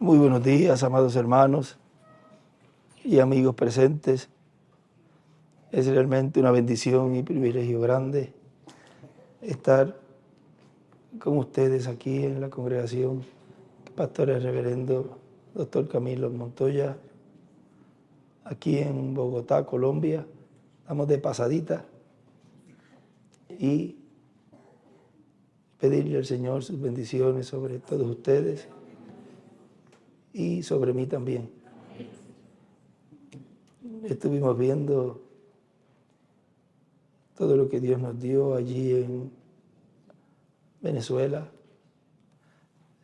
Muy buenos días, amados hermanos y amigos presentes. Es realmente una bendición y privilegio grande estar con ustedes aquí en la congregación Pastor el Reverendo Dr. Camilo Montoya, aquí en Bogotá, Colombia. Estamos de pasadita y pedirle al Señor sus bendiciones sobre todos ustedes y sobre mí también. Estuvimos viendo todo lo que Dios nos dio allí en Venezuela,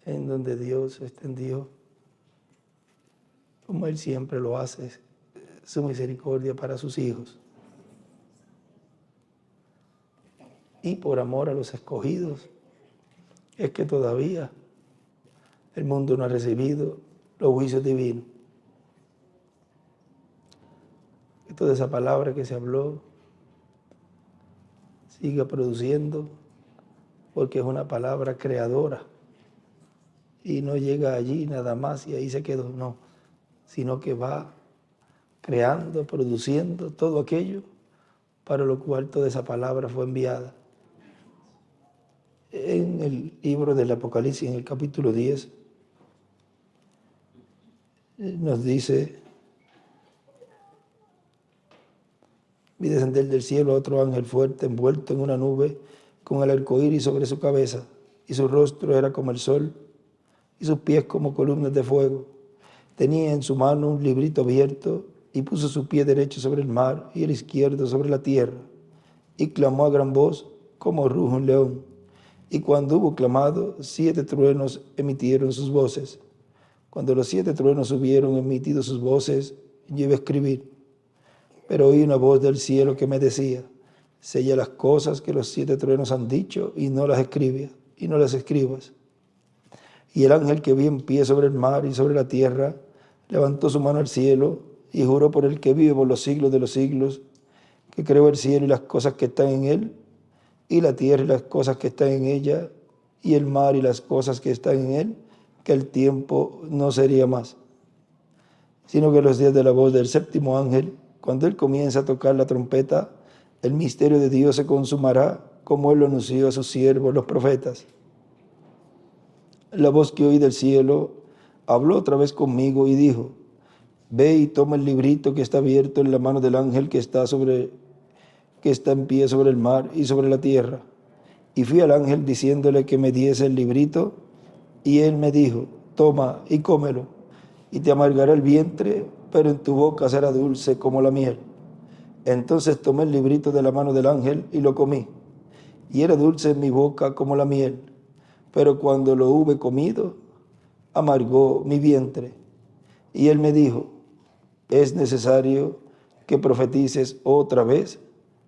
en donde Dios extendió, como Él siempre lo hace, su misericordia para sus hijos. Y por amor a los escogidos, es que todavía el mundo no ha recibido los juicios divinos. Que toda esa palabra que se habló siga produciendo, porque es una palabra creadora y no llega allí nada más y ahí se quedó, no, sino que va creando, produciendo todo aquello para lo cual toda esa palabra fue enviada. En el libro del Apocalipsis, en el capítulo 10, nos dice: vi descender del cielo a otro ángel fuerte, envuelto en una nube, con el arco iris sobre su cabeza, y su rostro era como el sol, y sus pies como columnas de fuego. Tenía en su mano un librito abierto, y puso su pie derecho sobre el mar, y el izquierdo sobre la tierra, y clamó a gran voz, como ruge un león. Y cuando hubo clamado, 7 truenos emitieron sus voces. Cuando los 7 truenos hubieron emitido sus voces, yo iba a escribir. Pero oí una voz del cielo que me decía: sella las cosas que los 7 truenos han dicho y no las escribas. Y el ángel que vi en pie sobre el mar y sobre la tierra levantó su mano al cielo y juró por el que vive por los siglos de los siglos, que creó el cielo y las cosas que están en él, y la tierra y las cosas que están en ella, y el mar y las cosas que están en él, que el tiempo no sería más, sino que los días de la voz del 7º ángel, cuando él comienza a tocar la trompeta, el misterio de Dios se consumará, como él lo anunció a sus siervos los profetas. La voz que oí del cielo habló otra vez conmigo y dijo: ve y toma el librito que está abierto en la mano del ángel que está en pie sobre el mar y sobre la tierra. Y fui al ángel diciéndole que me diese el librito, y él me dijo: toma y cómelo, y te amargará el vientre, pero en tu boca será dulce como la miel. Entonces tomé el librito de la mano del ángel y lo comí, y era dulce en mi boca como la miel, pero cuando lo hube comido, amargó mi vientre. Y él me dijo: es necesario que profetices otra vez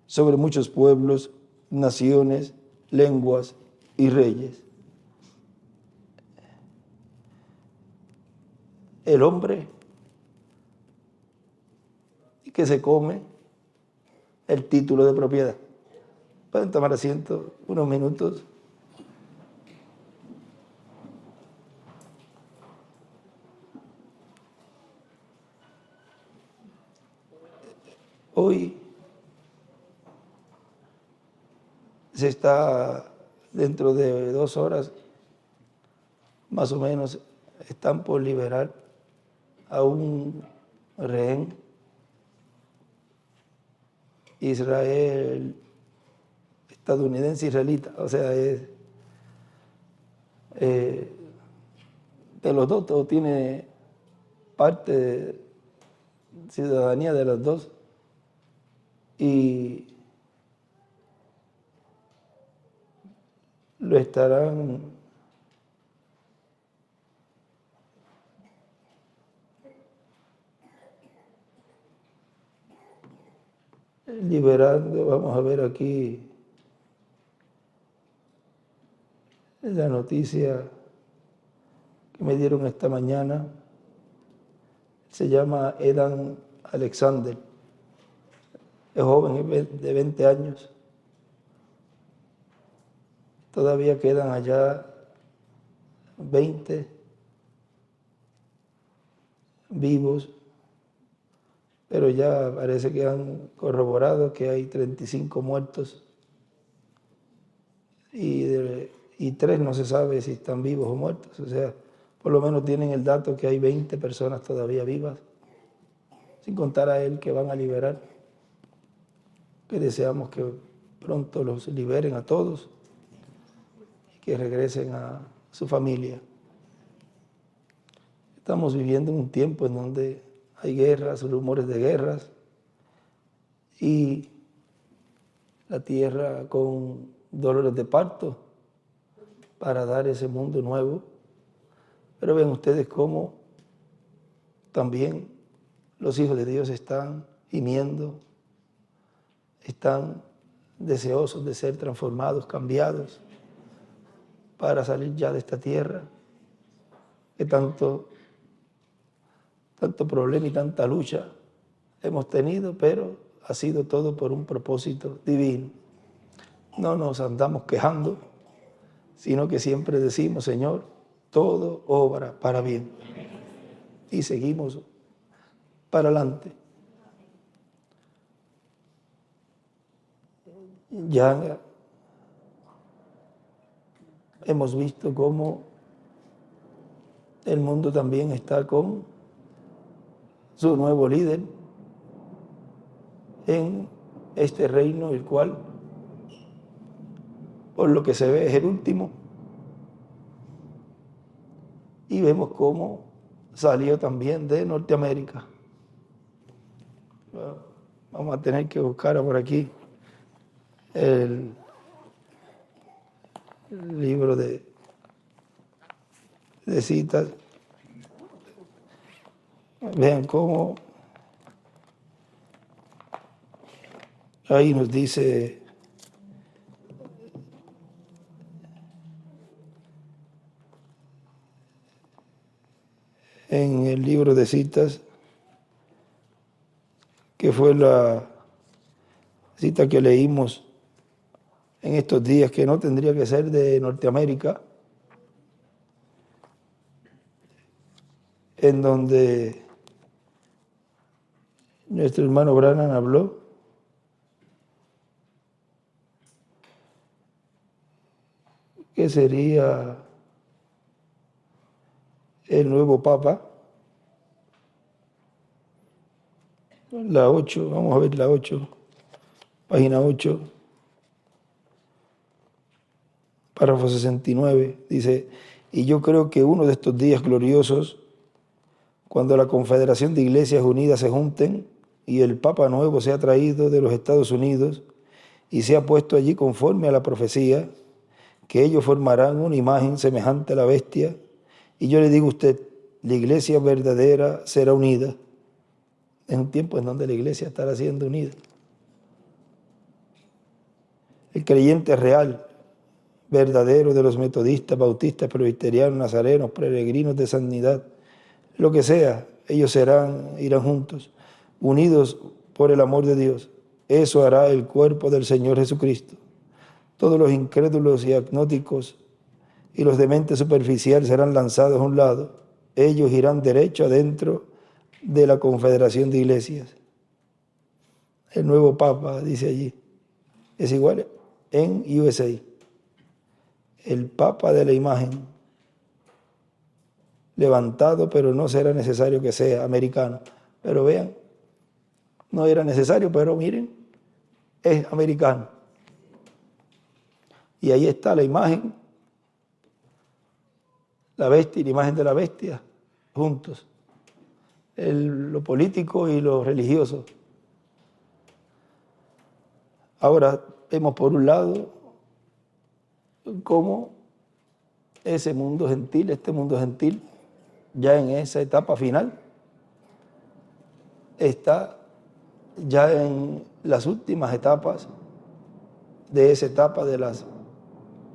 sobre muchos pueblos, naciones, lenguas y reyes. El hombre que se come el título de propiedad. Pueden tomar asiento unos minutos. Hoy se está, dentro de 2 horas, más o menos, están por liberar a un rehén estadounidense israelita, o sea, es de los dos, todo tiene parte de ciudadanía de los dos, y lo estarán liberando. Vamos a ver aquí la noticia que me dieron esta mañana. Se llama Edan Alexander, es joven, de 20 años. Todavía quedan allá 20 vivos, pero ya parece que han corroborado que hay 35 muertos y 3 no se sabe si están vivos o muertos. O sea, por lo menos tienen el dato que hay 20 personas todavía vivas, sin contar a él que van a liberar, que deseamos que pronto los liberen a todos y que regresen a su familia. Estamos viviendo en un tiempo en donde hay guerras, rumores de guerras, y la tierra con dolores de parto para dar ese mundo nuevo. Pero ven ustedes cómo también los hijos de Dios están gimiendo, están deseosos de ser transformados, cambiados, para salir ya de esta tierra que tanto problema y tanta lucha hemos tenido, pero ha sido todo por un propósito divino. No nos andamos quejando, sino que siempre decimos, Señor, todo obra para bien. Y seguimos para adelante. Ya hemos visto cómo el mundo también está con su nuevo líder en este reino, el cual, por lo que se ve, es el último. Y vemos cómo salió también de Norteamérica. Vamos a tener que buscar por aquí el libro de citas. Vean cómo ahí nos dice en el libro de citas, que fue la cita que leímos en estos días, que no tendría que ser de Norteamérica, en donde nuestro hermano Branham habló que sería el nuevo Papa. La 8, vamos a ver la 8, página 8, párrafo 69, dice: y yo creo que uno de estos días gloriosos, cuando la Confederación de Iglesias Unidas se junten y el Papa nuevo sea traído de los Estados Unidos y sea puesto allí conforme a la profecía, que ellos formarán una imagen semejante a la bestia, y yo le digo a usted, la iglesia verdadera será unida. Es un tiempo en donde la iglesia estará siendo unida. El creyente real, verdadero de los metodistas, bautistas, presbiterianos, nazarenos, peregrinos de santidad, lo que sea, ellos irán juntos, unidos por el amor de Dios. Eso hará el cuerpo del Señor Jesucristo. Todos los incrédulos y agnósticos y los de mente superficial serán lanzados a un lado. Ellos irán derecho adentro de la Confederación de Iglesias. El nuevo Papa, dice allí, es igual en USA. El Papa de la imagen, levantado, pero no será necesario que sea americano. Pero vean, no era necesario, pero miren, es americano. Y ahí está la imagen, la bestia y la imagen de la bestia, juntos. Lo político y lo religioso. Ahora vemos por un lado cómo ese mundo gentil, este mundo gentil, ya en esa etapa final, está ya en las últimas etapas de esa etapa de las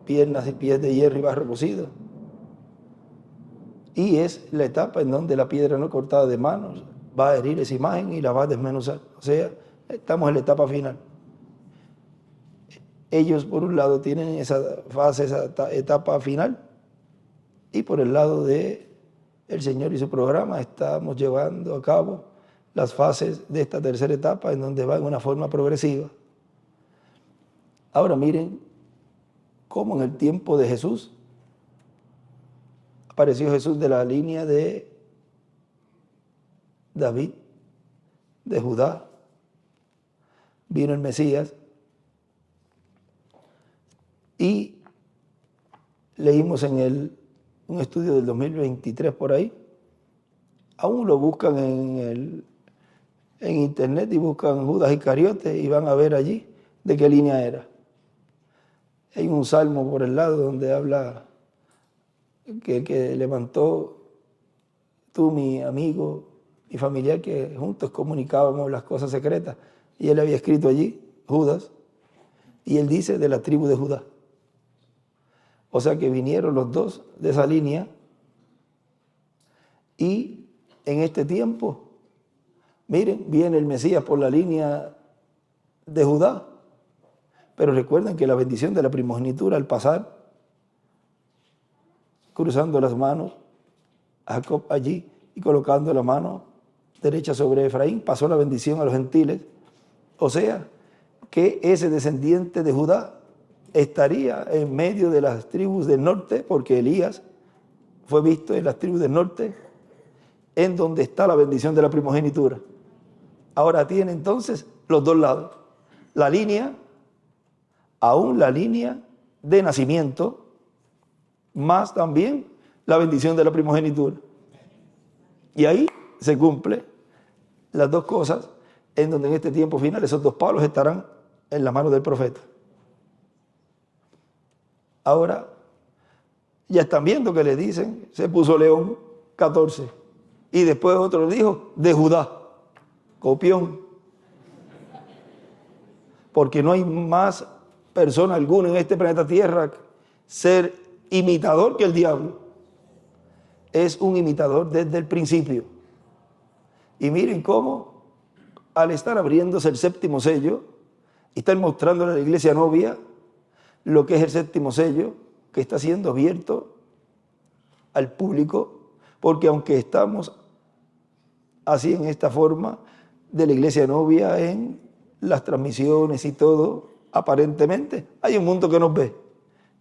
piernas y pies de hierro y barro cocido. Y es la etapa en donde la piedra no cortada de manos va a herir esa imagen y la va a desmenuzar. O sea, estamos en la etapa final. Ellos, por un lado, tienen esa fase, esa etapa final, y por el lado de el Señor y su programa. Estamos llevando a cabo las fases de esta tercera etapa en donde va en una forma progresiva. Ahora miren cómo en el tiempo de Jesús apareció Jesús de la línea de David, de Judá. Vino el Mesías y leímos en un estudio del 2023 por ahí. Aún lo buscan en internet y buscan Judas Iscariote y van a ver allí de qué línea era. Hay un salmo por el lado donde habla que levantó tú, mi amigo, mi familiar, que juntos comunicábamos las cosas secretas. Y él había escrito allí, Judas, y él dice de la tribu de Judá. O sea que vinieron los dos de esa línea y en este tiempo, miren, viene el Mesías por la línea de Judá. Pero recuerden que la bendición de la primogenitura al pasar, cruzando las manos, a Jacob allí y colocando la mano derecha sobre Efraín, pasó la bendición a los gentiles. O sea, que ese descendiente de Judá estaría en medio de las tribus del norte, porque Elías fue visto en las tribus del norte, en donde está la bendición de la primogenitura. Ahora tiene entonces los dos lados. La línea, aún la línea de nacimiento, más también la bendición de la primogenitura. Y ahí se cumple las dos cosas, en donde en este tiempo final esos dos palos estarán en la mano del profeta. Ahora, ya están viendo que le dicen, se puso León 14. Y después otro dijo, de Judá, copión. Porque no hay más persona alguna en este planeta Tierra ser imitador que el diablo. Es un imitador desde el principio. Y miren cómo, al estar abriéndose el séptimo sello, están mostrándole a la iglesia novia lo que es el séptimo sello, que está siendo abierto al público, porque aunque estamos así en esta forma de la iglesia novia, en las transmisiones y todo, aparentemente hay un mundo que nos ve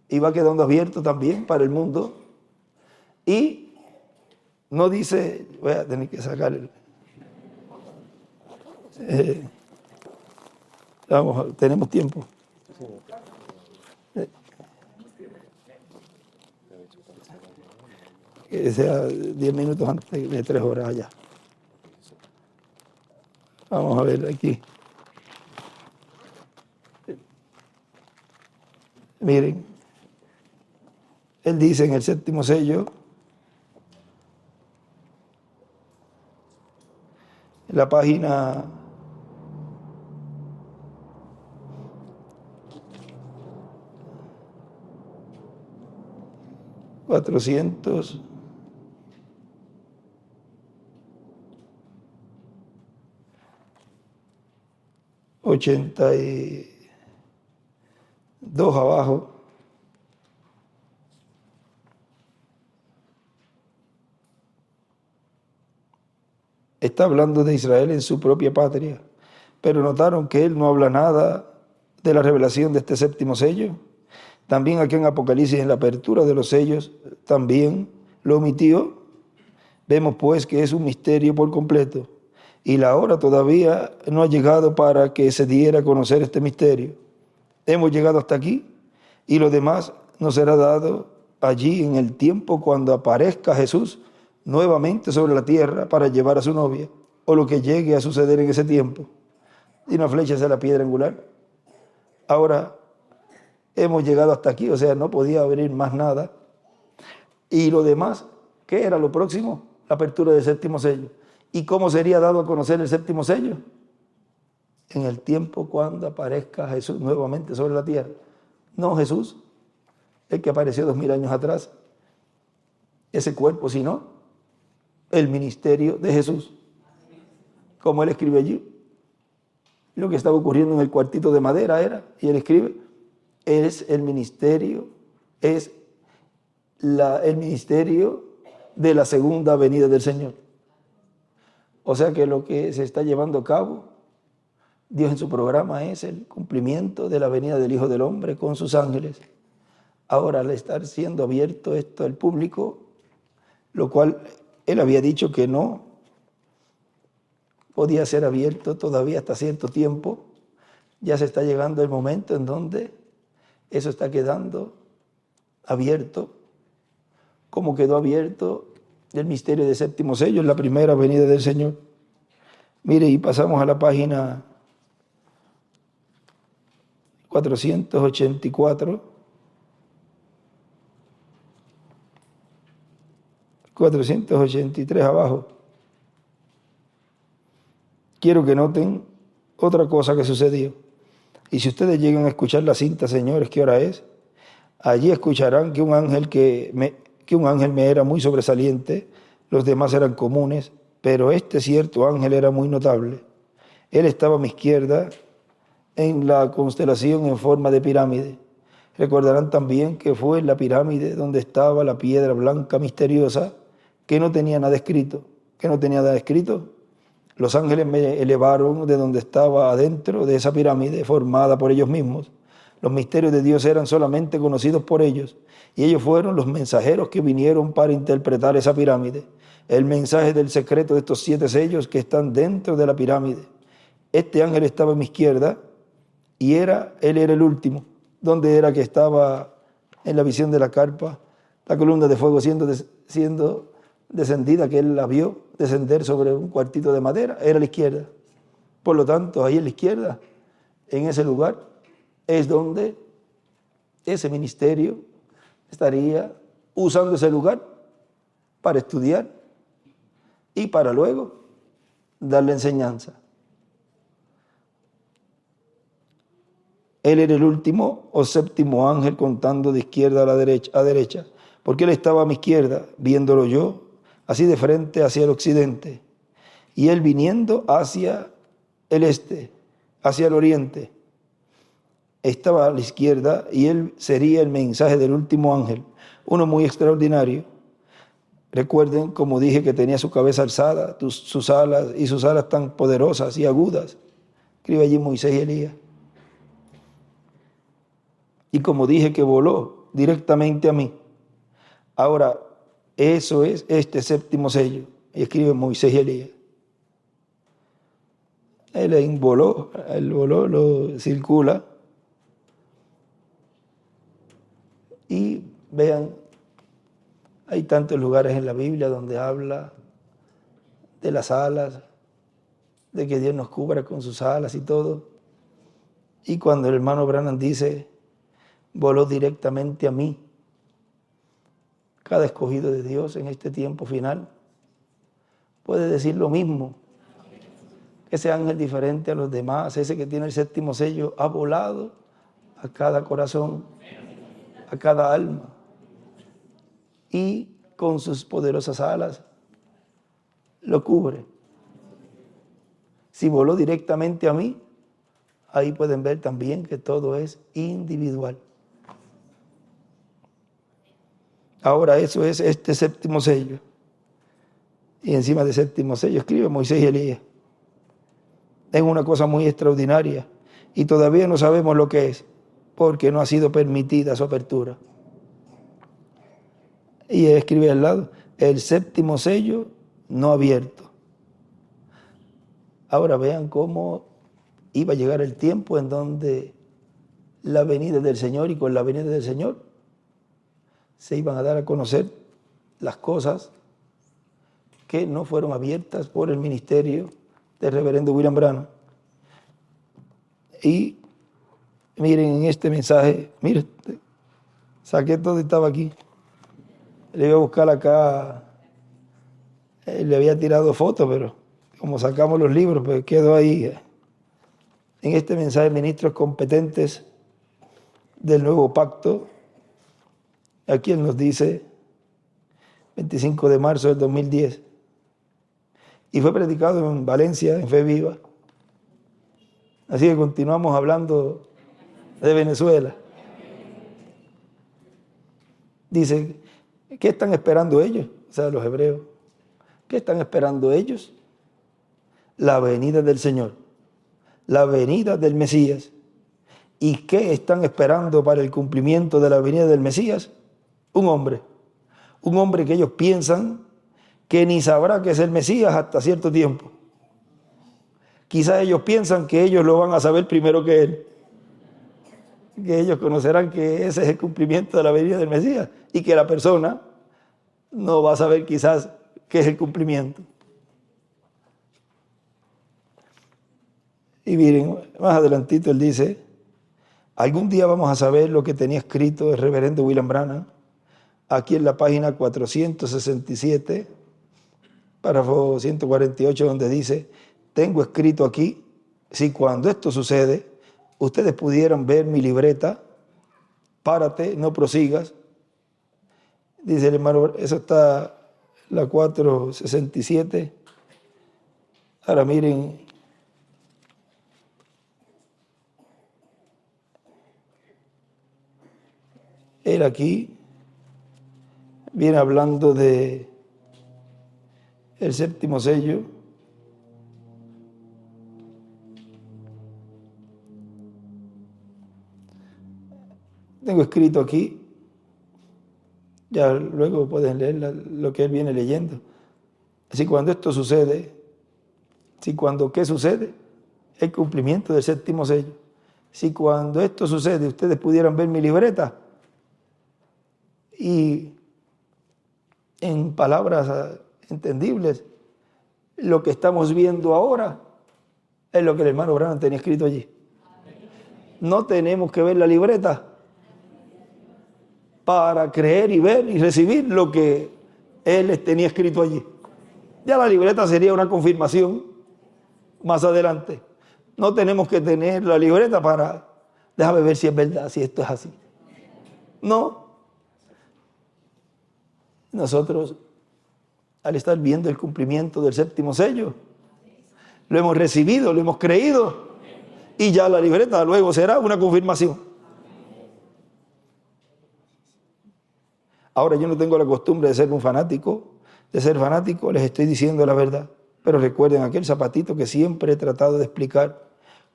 y va quedando abierto también para el mundo. Y no dice, voy a tener que sacar vamos, tenemos tiempo. Que sea 10 minutos antes de 3 horas allá. Vamos a ver aquí. Miren, él dice en el séptimo sello, en la página 482 abajo, está hablando de Israel en su propia patria, pero notaron que él no habla nada de la revelación de este séptimo sello. También aquí en Apocalipsis, en la apertura de los sellos, también lo omitió. Vemos pues que es un misterio por completo y la hora todavía no ha llegado para que se diera a conocer este misterio. Hemos llegado hasta aquí y lo demás nos será dado allí en el tiempo cuando aparezca Jesús nuevamente sobre la tierra para llevar a su novia, o lo que llegue a suceder en ese tiempo. Y una flecha hacia la piedra angular. Ahora hemos llegado hasta aquí, o sea, no podía abrir más nada. Y lo demás, ¿qué era lo próximo? La apertura del séptimo sello. ¿Y cómo sería dado a conocer el séptimo sello? En el tiempo cuando aparezca Jesús nuevamente sobre la tierra. No Jesús, el que apareció 2000 años atrás, ese cuerpo, sino el ministerio de Jesús. Como él escribe allí, lo que estaba ocurriendo en el cuartito de madera era, y él escribe, es el ministerio, es el ministerio de la segunda venida del Señor. O sea que lo que se está llevando a cabo, Dios en su programa, es el cumplimiento de la venida del Hijo del Hombre con sus ángeles. Ahora, al estar siendo abierto esto al público, lo cual él había dicho que no podía ser abierto todavía hasta cierto tiempo, ya se está llegando el momento en donde eso está quedando abierto, como quedó abierto el misterio del séptimo sello en la primera venida del Señor. Mire, y pasamos a la página 484, 483 abajo. Quiero que noten otra cosa que sucedió. Y si ustedes llegan a escuchar la cinta, señores, ¿qué hora es? Allí escucharán que un ángel me era muy sobresaliente, los demás eran comunes, pero este cierto ángel era muy notable. Él estaba a mi izquierda en la constelación en forma de pirámide. Recordarán también que fue en la pirámide donde estaba la piedra blanca misteriosa que no tenía nada escrito. ¿Qué no tenía nada escrito? Los ángeles me elevaron de donde estaba adentro de esa pirámide formada por ellos mismos. Los misterios de Dios eran solamente conocidos por ellos y ellos fueron los mensajeros que vinieron para interpretar esa pirámide. El mensaje del secreto de estos 7 sellos que están dentro de la pirámide. Este ángel estaba a mi izquierda y él era el último. ¿Dónde era que estaba en la visión de la carpa? La columna de fuego siendo descendida, que él la vio descender sobre un cuartito de madera, era a la izquierda. Por lo tanto, ahí a la izquierda, en ese lugar, es donde ese ministerio estaría usando ese lugar para estudiar y para luego darle enseñanza. Él era el último o séptimo ángel contando de izquierda a derecha, porque él estaba a mi izquierda, viéndolo yo, así de frente hacia el occidente, y él viniendo hacia el este, hacia el oriente. Estaba a la izquierda y él sería el mensaje del último ángel, uno muy extraordinario. Recuerden, como dije, que tenía su cabeza alzada, sus alas tan poderosas y agudas. Escribe allí Moisés y Elías. Y como dije, que voló directamente a mí. Ahora, eso es este séptimo sello. Y escribe Moisés y Elías. Él voló, lo circula. Y vean, hay tantos lugares en la Biblia donde habla de las alas, de que Dios nos cubra con sus alas y todo. Y cuando el hermano Branham dice, voló directamente a mí, cada escogido de Dios en este tiempo final puede decir lo mismo. Ese ángel diferente a los demás, ese que tiene el séptimo sello, ha volado a cada corazón, a cada alma, y con sus poderosas alas lo cubre. Si voló directamente a mí, ahí pueden ver también que todo es individual. Ahora eso es este séptimo sello. Y encima del séptimo sello escribe Moisés y Elías. Es una cosa muy extraordinaria y todavía no sabemos lo que es, porque no ha sido permitida su apertura. Y escribe al lado, el séptimo sello no abierto. Ahora vean cómo iba a llegar el tiempo en donde la venida del Señor, y con la venida del Señor se iban a dar a conocer las cosas que no fueron abiertas por el ministerio del reverendo William Branham. Y miren en este mensaje, miren, saqué todo y estaba aquí. Le iba a buscar acá, le había tirado fotos, pero como sacamos los libros, pues quedó ahí. En este mensaje, ministros competentes del nuevo pacto, aquí él nos dice, 25 de marzo del 2010, y fue predicado en Valencia, en Fe Viva. Así que continuamos hablando de Venezuela. Dice, ¿qué están esperando ellos? sea, los hebreos. ¿Qué están esperando ellos? La venida del Señor, la venida del Mesías. ¿Y qué están esperando para el cumplimiento de la venida del Mesías? Un hombre que ellos piensan que ni sabrá que es el Mesías hasta cierto tiempo. Quizás ellos piensan que ellos lo van a saber primero que él, que ellos conocerán que ese es el cumplimiento de la venida del Mesías y que la persona no va a saber quizás qué es el cumplimiento. Y miren, más adelantito él dice, algún día vamos a saber lo que tenía escrito el reverendo William Branham, aquí en la página 467, párrafo 148, donde dice, tengo escrito aquí, si cuando esto sucede, ustedes pudieran ver mi libreta, párate, no prosigas. Dice el hermano, eso está la 467. Ahora miren, él aquí viene hablando de el séptimo sello. Tengo escrito aquí, ya luego pueden leer lo que él viene leyendo. Si cuando esto sucede, ¿qué sucede? El cumplimiento del séptimo sello. Si cuando esto sucede, ustedes pudieran ver mi libreta, y en palabras entendibles, lo que estamos viendo ahora es lo que el hermano Branham tenía escrito allí. No tenemos que ver la libreta para creer y ver y recibir lo que él les tenía escrito allí. Ya la libreta sería una confirmación más adelante. No tenemos que tener la libreta para, déjame ver si es verdad, si esto es así. No. Nosotros, al estar viendo el cumplimiento del séptimo sello, lo hemos recibido, lo hemos creído, y ya la libreta luego será una confirmación. Ahora yo no tengo la costumbre de ser fanático, les estoy diciendo la verdad. Pero recuerden aquel zapatito que siempre he tratado de explicar,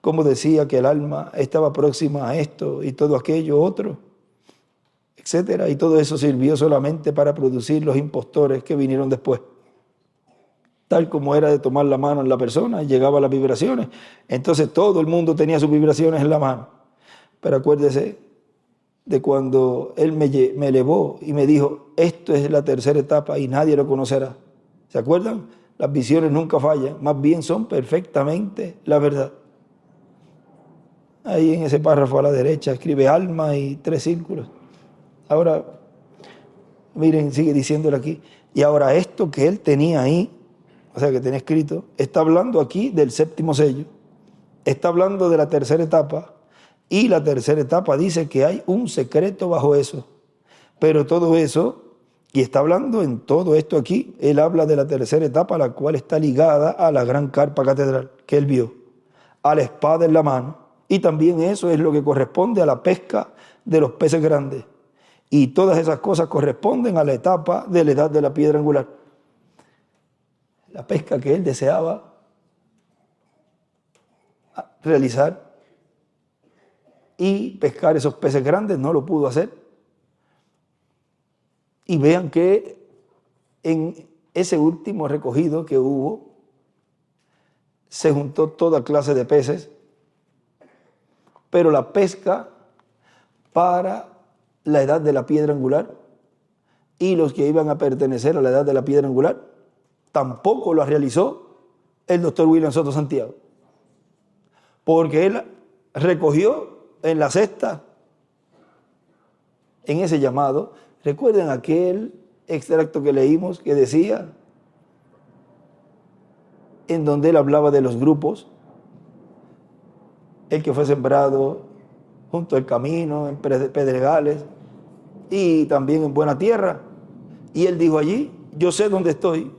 cómo decía que el alma estaba próxima a esto y todo aquello otro, etcétera. Y todo eso sirvió solamente para producir los impostores que vinieron después. Tal como era de tomar la mano en la persona, llegaban las vibraciones. Entonces todo el mundo tenía sus vibraciones en la mano. Pero acuérdese de cuando él me elevó y me dijo, esto es la tercera etapa y nadie lo conocerá. ¿Se acuerdan? Las visiones nunca fallan, más bien son perfectamente la verdad. Ahí en ese párrafo a la derecha escribe alma y 3 círculos. Ahora, miren, sigue diciéndole aquí. Y ahora esto que él tenía ahí, o sea que tenía escrito, está hablando aquí del séptimo sello. Está hablando de la tercera etapa. Y la tercera etapa dice que hay un secreto bajo eso. Pero todo eso, y está hablando en todo esto aquí, él habla de la tercera etapa, la cual está ligada a la gran carpa catedral que él vio, a la espada en la mano. Y también eso es lo que corresponde a la pesca de los peces grandes. Y todas esas cosas corresponden a la etapa de la edad de la piedra angular. La pesca que él deseaba realizar y pescar esos peces grandes, no lo pudo hacer. Y vean que en ese último recogido que hubo, se juntó toda clase de peces, pero la pesca para la edad de la piedra angular y los que iban a pertenecer a la edad de la piedra angular, tampoco lo realizó el doctor William Soto Santiago, porque él recogió en la cesta, en ese llamado. Recuerden aquel extracto que leímos que decía, en donde él hablaba de los grupos, el que fue sembrado junto al camino, en pedregales y también en buena tierra. Y él dijo allí, yo sé dónde estoy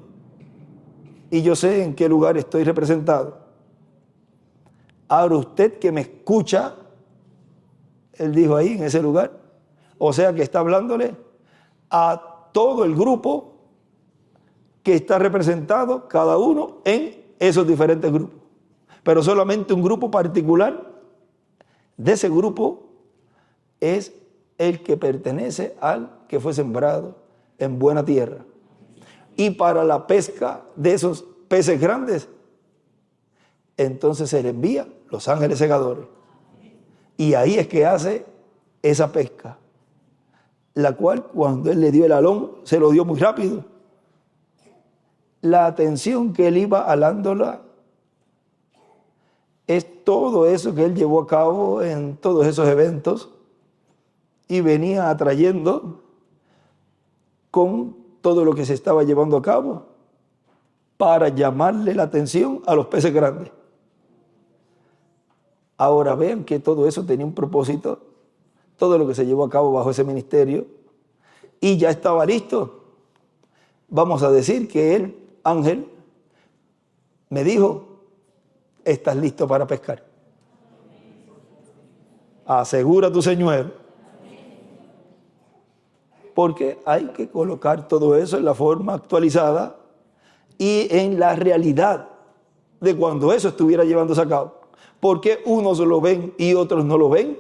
y yo sé en qué lugar estoy representado. Ahora usted que me escucha, él dijo ahí en ese lugar, o sea que está hablándole a todo el grupo que está representado cada uno en esos diferentes grupos. Pero solamente un grupo particular de ese grupo es el que pertenece al que fue sembrado en buena tierra. Y para la pesca de esos peces grandes, entonces se le envía los ángeles segadores. Y ahí es que hace esa pesca, la cual cuando él le dio el alón, se lo dio muy rápido. La atención que él iba alándola es todo eso que él llevó a cabo en todos esos eventos y venía atrayendo con todo lo que se estaba llevando a cabo para llamarle la atención a los peces grandes. Ahora vean que todo eso tenía un propósito, todo lo que se llevó a cabo bajo ese ministerio, y ya estaba listo. Vamos a decir que el ángel me dijo: ¿estás listo para pescar? Asegura tu señuelo. Porque hay que colocar todo eso en la forma actualizada y en la realidad de cuando eso estuviera llevándose a cabo. Porque unos lo ven y otros no lo ven.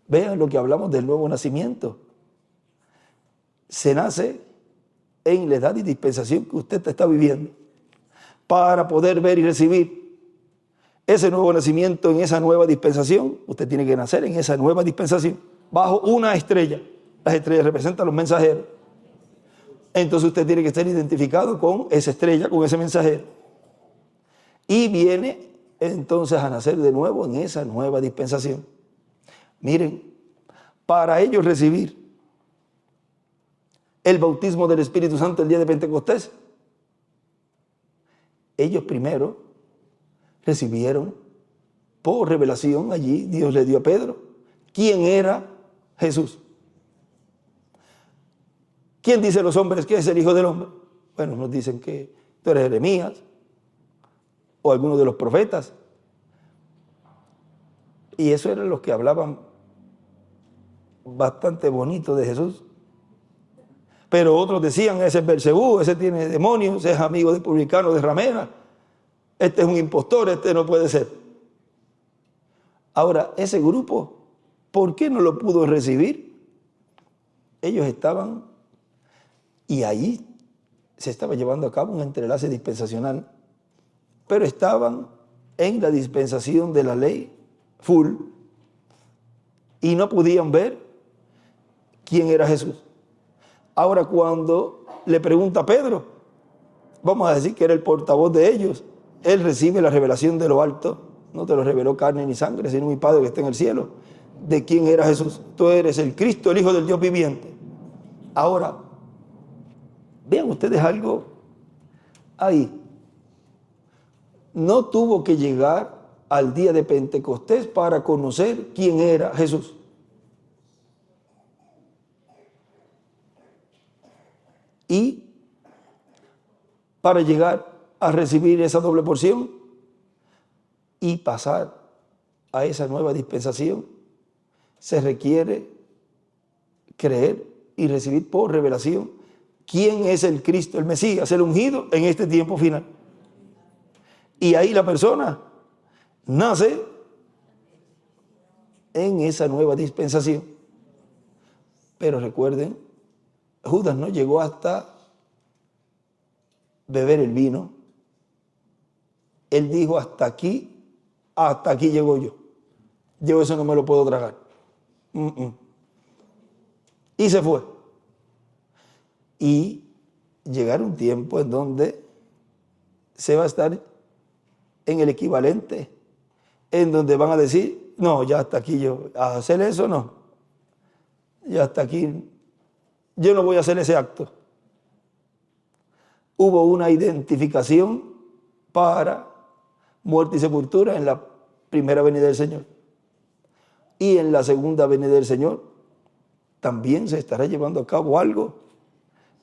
Vean lo que hablamos del nuevo nacimiento. Se nace en la edad y dispensación que usted está viviendo, para poder ver y recibir ese nuevo nacimiento en esa nueva dispensación. Usted tiene que nacer en esa nueva dispensación, bajo una estrella. Las estrellas representan los mensajeros. Entonces usted tiene que estar identificado con esa estrella, con ese mensajero. Y viene entonces a nacer de nuevo en esa nueva dispensación. Miren, para ellos recibir el bautismo del Espíritu Santo el día de Pentecostés, ellos primero recibieron por revelación, allí Dios le dio a Pedro quién era Jesús. ¿Quién dice los hombres que es el Hijo del Hombre? Bueno, nos dicen que tú eres Jeremías o alguno de los profetas. Y eso eran los que hablaban bastante bonito de Jesús. Pero otros decían: ese es Belcebú, ese tiene demonios, ese es amigo de publicano, de ramera, este es un impostor, este no puede ser. Ahora, ese grupo, ¿por qué no lo pudo recibir? Ellos estaban, y ahí se estaba llevando a cabo un entrelace dispensacional, pero estaban en la dispensación de la ley full y no podían ver quién era Jesús. Ahora, cuando le pregunta a Pedro, vamos a decir que era el portavoz de ellos, él recibe la revelación de lo alto. No te lo reveló carne ni sangre, sino mi Padre que está en el cielo. ¿De quién era Jesús? Tú eres el Cristo, el Hijo del Dios viviente. Ahora, vean ustedes algo ahí. No tuvo que llegar al día de Pentecostés para conocer quién era Jesús. Y para llegar a recibir esa doble porción y pasar a esa nueva dispensación, se requiere creer y recibir por revelación quién es el Cristo, el Mesías, el ungido en este tiempo final. Y ahí la persona nace en esa nueva dispensación. Pero recuerden, Judas no llegó hasta beber el vino. Él dijo: hasta aquí llego yo. Yo eso no me lo puedo tragar. Y se fue. Y llegará un tiempo en donde se va a estar en el equivalente, en donde van a decir: no, ya hasta aquí yo, a hacer eso no. Ya hasta aquí, yo no voy a hacer ese acto. Hubo una identificación para muerte y sepultura en la primera venida del Señor. Y en la segunda venida del Señor también se estará llevando a cabo algo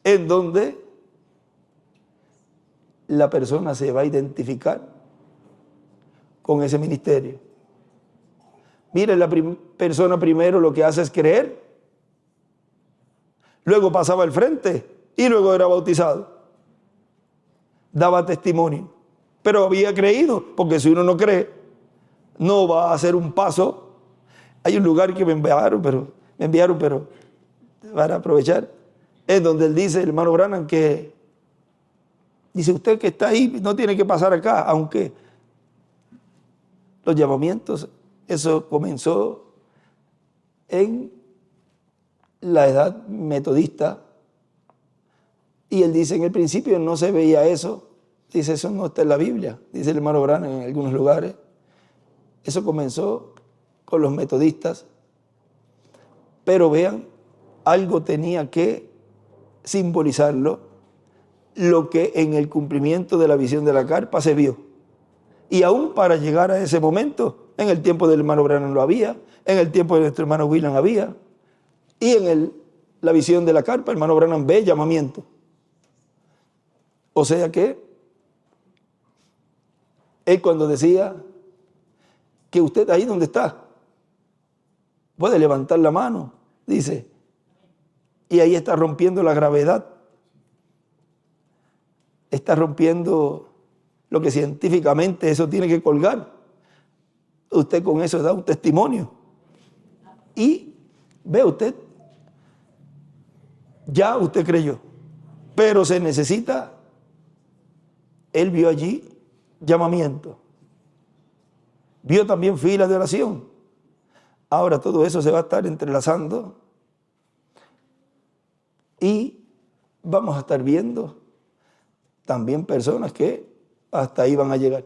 en donde la persona se va a identificar con ese ministerio. Miren, la persona primero lo que hace es creer, luego pasaba al frente y luego era bautizado. Daba testimonio, pero había creído, porque si uno no cree, no va a hacer un paso. Hay un lugar que me enviaron, pero para aprovechar, es donde él dice, el hermano Branham, que dice, usted que está ahí no tiene que pasar acá, aunque los llamamientos, eso comenzó en la edad metodista, y él dice, en el principio no se veía eso, dice, eso no está en la Biblia, dice el hermano Branham en algunos lugares. Eso comenzó con los metodistas, pero vean, algo tenía que simbolizarlo, lo que en el cumplimiento de la visión de la carpa se vio. Y aún para llegar a ese momento, en el tiempo del hermano Branham lo había, en el tiempo de nuestro hermano William había, y en la visión de la carpa, el hermano Branham ve llamamiento. O sea que él cuando decía que usted ahí donde está puede levantar la mano, dice, y ahí está rompiendo la gravedad, está rompiendo lo que científicamente eso tiene que colgar. Usted con eso da un testimonio. Y ve usted, ya usted creyó, pero se necesita, él vio allí llamamiento, vio también filas de oración. Ahora todo eso se va a estar entrelazando y vamos a estar viendo también personas que hasta ahí van a llegar.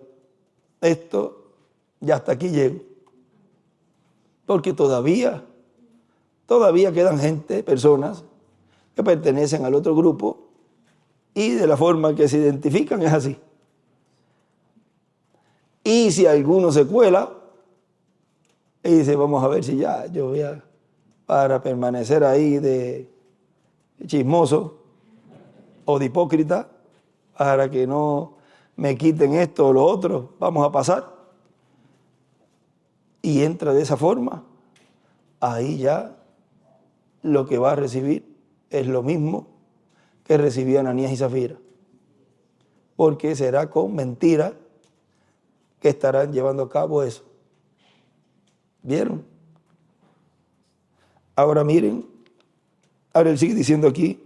Esto ya hasta aquí llego, porque todavía quedan gente, personas que pertenecen al otro grupo y de la forma que se identifican es así. Y si alguno se cuela y dice, vamos a ver si ya yo voy a, para permanecer ahí de chismoso o de hipócrita, para que no me quiten esto o lo otro, vamos a pasar. Y entra de esa forma, ahí ya lo que va a recibir es lo mismo que recibían Ananías y Zafira, porque será con mentira que estarán llevando a cabo eso. ¿Vieron? Ahora miren, ahora él sigue diciendo aquí,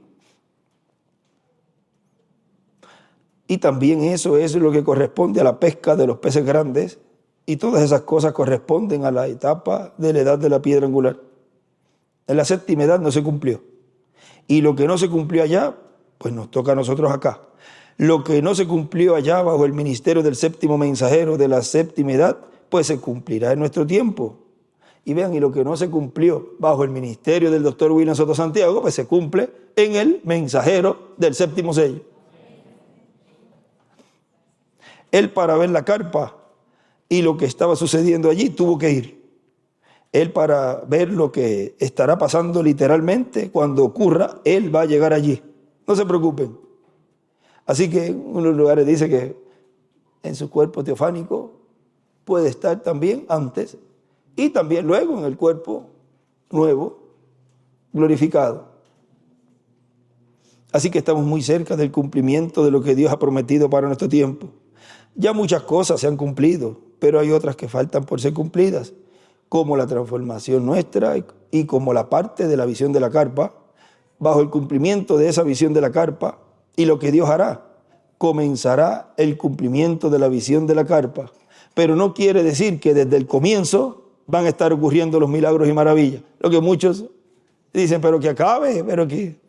y también eso es lo que corresponde a la pesca de los peces grandes, y todas esas cosas corresponden a la etapa de la edad de la piedra angular. En la séptima edad no se cumplió, y lo que no se cumplió allá, pues nos toca a nosotros acá. Lo que no se cumplió allá bajo el ministerio del séptimo mensajero de la séptima edad, pues se cumplirá en nuestro tiempo. Y vean, y lo que no se cumplió bajo el ministerio del doctor William Soto Santiago, pues se cumple en el mensajero del séptimo sello. Él, para ver la carpa y lo que estaba sucediendo allí, tuvo que ir. Él, para ver lo que estará pasando literalmente cuando ocurra, él va a llegar allí. No se preocupen. Así que en unos lugares dice que en su cuerpo teofánico puede estar también antes y también luego en el cuerpo nuevo, glorificado. Así que estamos muy cerca del cumplimiento de lo que Dios ha prometido para nuestro tiempo. Ya muchas cosas se han cumplido, pero hay otras que faltan por ser cumplidas, como la transformación nuestra y como la parte de la visión de la carpa. Bajo el cumplimiento de esa visión de la carpa y lo que Dios hará, comenzará el cumplimiento de la visión de la carpa. Pero no quiere decir que desde el comienzo van a estar ocurriendo los milagros y maravillas. Lo que muchos dicen, pero que acabe, pero que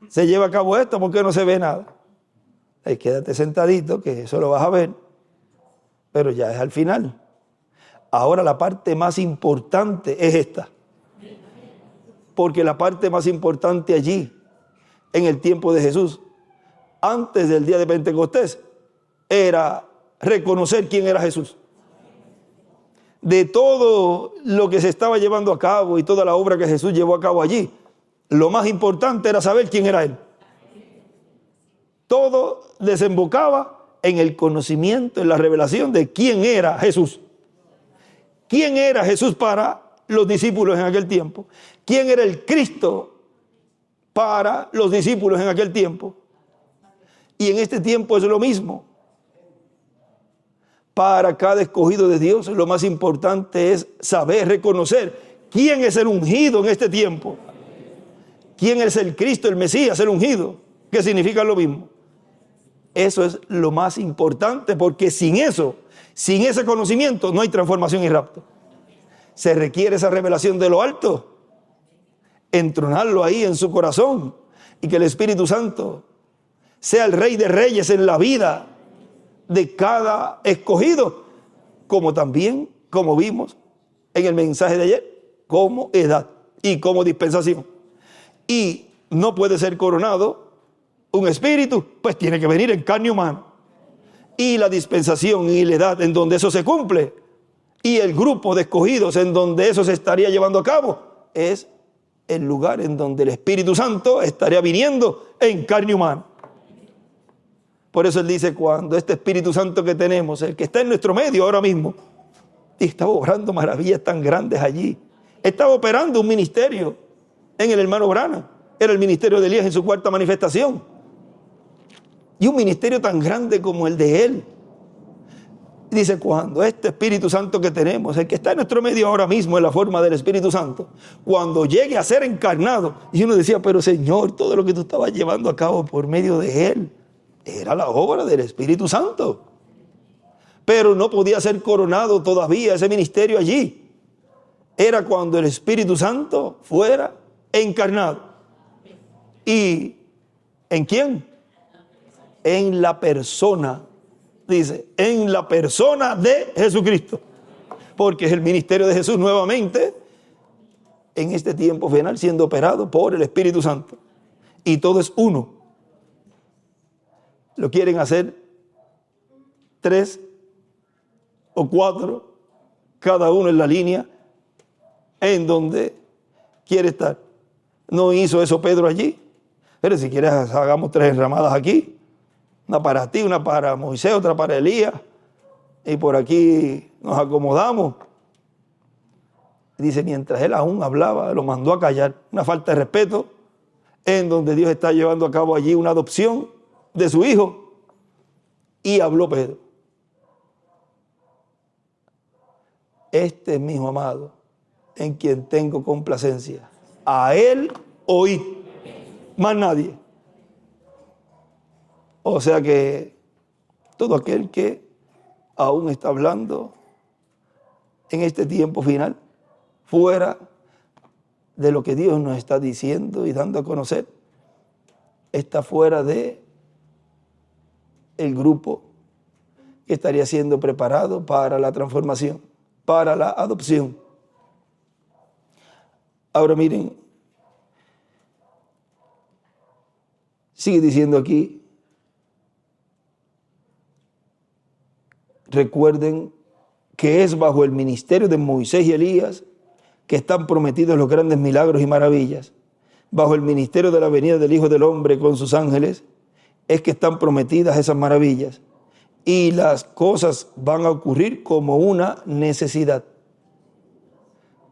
se lleva a cabo esto, ¿por qué no se ve nada? Quédate sentadito, que eso lo vas a ver, pero ya es al final. Ahora la parte más importante es esta, porque la parte más importante allí, en el tiempo de Jesús, antes del día de Pentecostés, era reconocer quién era Jesús. De todo lo que se estaba llevando a cabo y toda la obra que Jesús llevó a cabo allí, lo más importante era saber quién era Él. Todo desembocaba en el conocimiento, en la revelación de quién era Jesús. ¿Quién era Jesús para los discípulos en aquel tiempo? ¿Quién era el Cristo para los discípulos en aquel tiempo. Y en este tiempo es lo mismo. Para cada escogido de Dios, lo más importante es saber, reconocer quién es el ungido en este tiempo. ¿Quién es el Cristo, el Mesías, el ungido? Que significa lo mismo. Eso es lo más importante, porque sin eso, sin ese conocimiento, no hay transformación y rapto. Se requiere esa revelación de lo alto, entronarlo ahí en su corazón, y que el Espíritu Santo sea el Rey de Reyes en la vida de cada escogido, como también, como vimos en el mensaje de ayer, como edad y como dispensación. Y no puede ser coronado un espíritu, pues tiene que venir en carne humana. Y la dispensación y la edad en donde eso se cumple, y el grupo de escogidos en donde eso se estaría llevando a cabo, es el lugar en donde el Espíritu Santo estaría viniendo en carne humana. Por eso él dice, cuando este Espíritu Santo que tenemos, el que está en nuestro medio ahora mismo, y estaba obrando maravillas tan grandes allí, estaba operando un ministerio en el hermano Branham, era el ministerio de Elías en su cuarta manifestación, y un ministerio tan grande como el de él. Dice, cuando este Espíritu Santo que tenemos, el que está en nuestro medio ahora mismo en la forma del Espíritu Santo, cuando llegue a ser encarnado, y uno decía, pero Señor, todo lo que tú estabas llevando a cabo por medio de él, era la obra del Espíritu Santo. Pero no podía ser coronado todavía ese ministerio allí. Era cuando el Espíritu Santo fuera encarnado. ¿Y en quién? En la persona, dice, en la persona de Jesucristo. Porque es el ministerio de Jesús nuevamente en este tiempo final siendo operado por el Espíritu Santo. Y todo es uno. Lo quieren hacer 3 o 4, cada uno en la línea en donde quiere estar. No hizo eso Pedro allí. Pero si quieres, hagamos 3 enramadas aquí. Una para ti, una para Moisés, otra para Elías. Y por aquí nos acomodamos. Dice, mientras él aún hablaba, lo mandó a callar. Una falta de respeto en donde Dios está llevando a cabo allí una adopción de su hijo. Y habló Pedro. Este es mi hijo amado, en quien tengo complacencia. A él oíd, más nadie. O sea que todo aquel que aún está hablando en este tiempo final, fuera de lo que Dios nos está diciendo y dando a conocer, está fuera de el grupo que estaría siendo preparado para la transformación, para la adopción. Ahora miren, sigue diciendo aquí, recuerden que es bajo el ministerio de Moisés y Elías que están prometidos los grandes milagros y maravillas. Bajo el ministerio de la venida del Hijo del Hombre con sus ángeles es que están prometidas esas maravillas. Y las cosas van a ocurrir como una necesidad.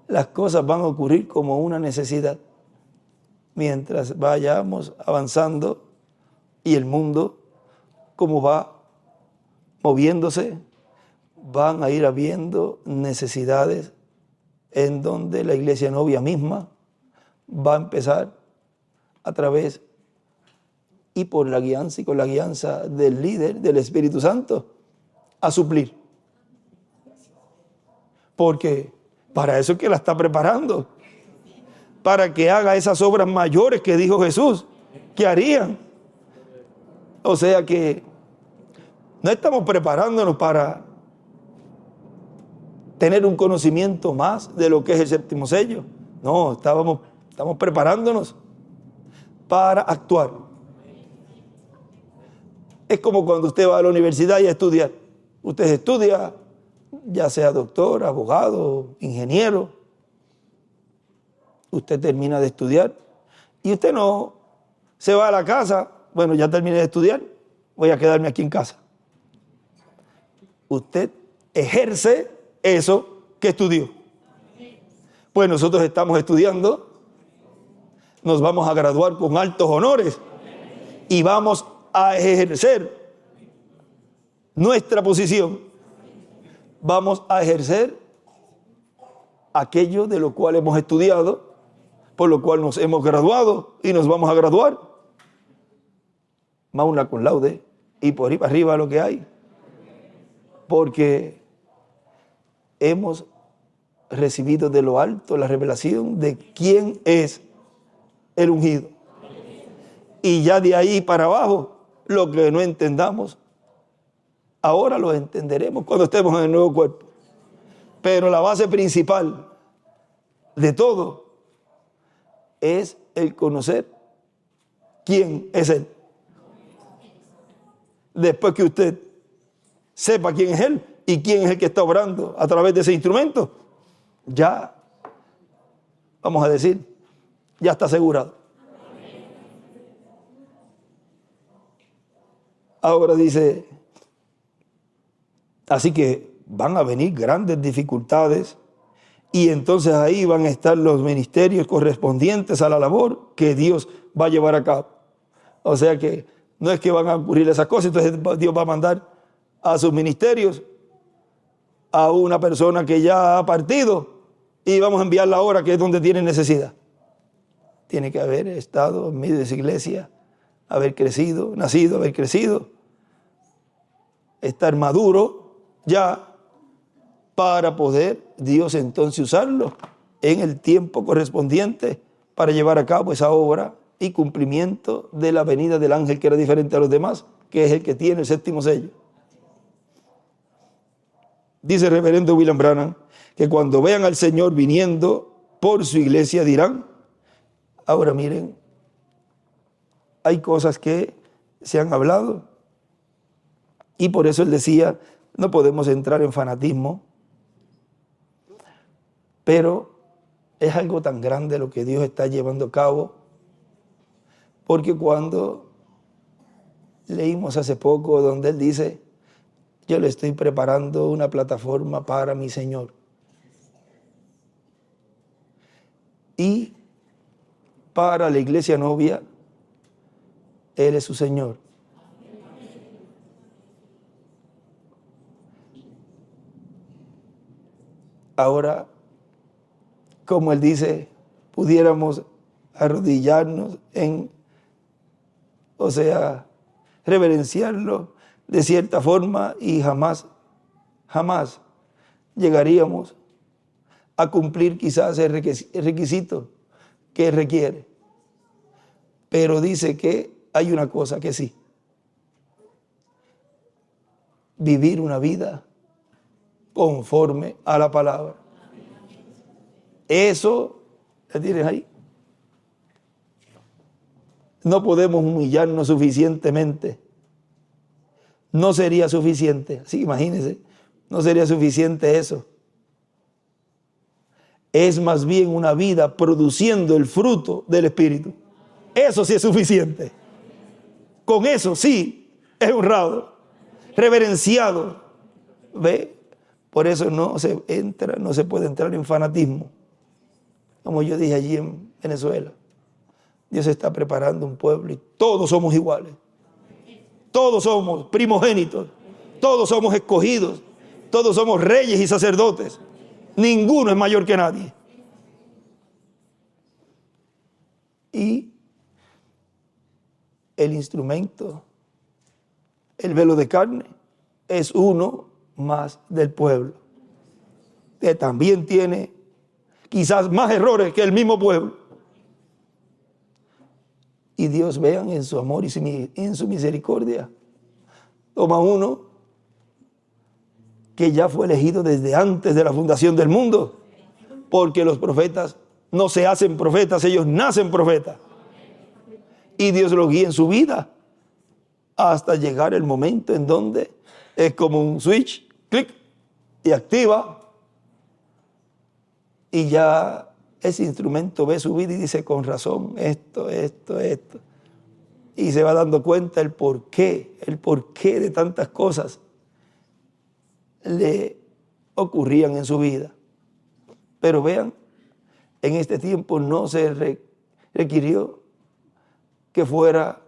Las cosas van a ocurrir como una necesidad. Mientras vayamos avanzando y el mundo, como va moviéndose, van a ir habiendo necesidades en donde la iglesia novia misma va a empezar a través y por la guianza y con la guianza del líder, del Espíritu Santo, a suplir. Porque para eso es que la está preparando. Para que haga esas obras mayores que dijo Jesús, que harían. O sea que no estamos preparándonos para tener un conocimiento más de lo que es el séptimo sello. No, estamos preparándonos para actuar. Es como cuando usted va a la universidad y a estudiar. Usted estudia, ya sea doctor, abogado, ingeniero. Usted termina de estudiar y usted no se va a la casa. Bueno, ya terminé de estudiar, voy a quedarme aquí en casa. Usted ejerce eso que estudió. Pues nosotros estamos estudiando nos vamos a graduar con altos honores y vamos a ejercer nuestra posición. Vamos a ejercer aquello de lo cual hemos estudiado, por lo cual nos hemos graduado y nos vamos a graduar. Magna cum laude y por ahí para arriba lo que hay. Porque hemos recibido de lo alto la revelación de quién es el ungido. Y ya de ahí para abajo, lo que no entendamos, ahora lo entenderemos cuando estemos en el nuevo cuerpo. Pero la base principal de todo es el conocer quién es Él. Después que usted sepa quién es Él y quién es el que está obrando a través de ese instrumento, ya, vamos a decir, ya está asegurado. Ahora dice, así que van a venir grandes dificultades y entonces ahí van a estar los ministerios correspondientes a la labor que Dios va a llevar a cabo. O sea que no es que van a ocurrir esas cosas, entonces Dios va a mandar a sus ministerios a una persona que ya ha partido y vamos a enviarla ahora, que es donde tiene necesidad. Tiene que haber estado en medio de esa iglesia, haber crecido, nacido, haber crecido, estar maduro ya para poder Dios entonces usarlo en el tiempo correspondiente para llevar a cabo esa obra y cumplimiento de la venida del ángel que era diferente a los demás, que es el que tiene el séptimo sello. Dice el reverendo William Branham que cuando vean al Señor viniendo por su iglesia dirán, ahora miren, hay cosas que se han hablado y por eso él decía, no podemos entrar en fanatismo, pero es algo tan grande lo que Dios está llevando a cabo, porque cuando leímos hace poco donde él dice, yo le estoy preparando una plataforma para mi Señor. Y para la iglesia novia, Él es su Señor. Ahora, como él dice, pudiéramos arrodillarnos reverenciarlo de cierta forma y jamás llegaríamos a cumplir quizás el requisito que requiere. Pero dice que hay una cosa que sí. Vivir una vida conforme a la palabra. Eso, ¿la tienes ahí? No podemos humillarnos suficientemente. No sería suficiente. Así, imagínense, no sería suficiente eso. Es más bien una vida produciendo el fruto del Espíritu. Eso sí es suficiente. Con eso sí es honrado, reverenciado. ¿Ve? Por eso no se puede entrar en fanatismo. Como yo dije allí en Venezuela. Dios está preparando un pueblo y todos somos iguales. Todos somos primogénitos. Todos somos escogidos. Todos somos reyes y sacerdotes. Ninguno es mayor que nadie. Y el instrumento, el velo de carne, es uno más del pueblo, que también tiene quizás más errores que el mismo pueblo. Y Dios, vean, en su amor y en su misericordia, toma uno que ya fue elegido desde antes de la fundación del mundo, porque los profetas no se hacen profetas, ellos nacen profetas. Y Dios los guía en su vida hasta llegar el momento en donde es como un switch, clic, y activa. Y ya ese instrumento ve su vida y dice, con razón, esto. Y se va dando cuenta el porqué de tantas cosas le ocurrían en su vida. Pero vean, en este tiempo no se requirió que fuera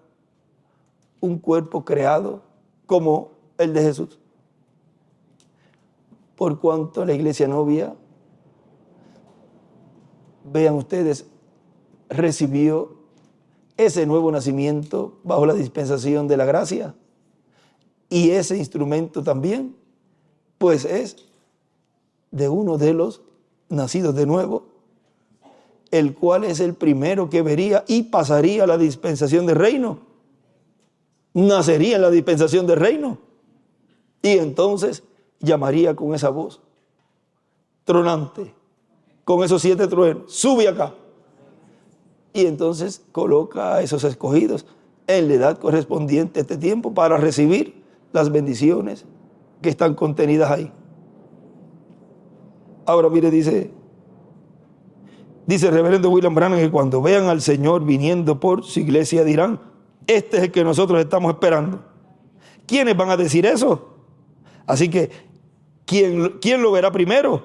un cuerpo creado como el de Jesús. Por cuanto la iglesia novia, vean ustedes, recibió ese nuevo nacimiento bajo la dispensación de la gracia. Y ese instrumento también, pues es de uno de los nacidos de nuevo, el cual es el primero que vería y pasaría a la dispensación del reino. Nacería en la dispensación del reino. Y entonces llamaría con esa voz tronante, con esos 7 truenos, sube acá. Y entonces coloca a esos escogidos en la edad correspondiente a este tiempo para recibir las bendiciones que están contenidas ahí. Ahora mire, dice el reverendo William Branham que cuando vean al Señor viniendo por su iglesia dirán, este es el que nosotros estamos esperando. ¿Quiénes van a decir eso? Así que, ¿quién lo verá primero?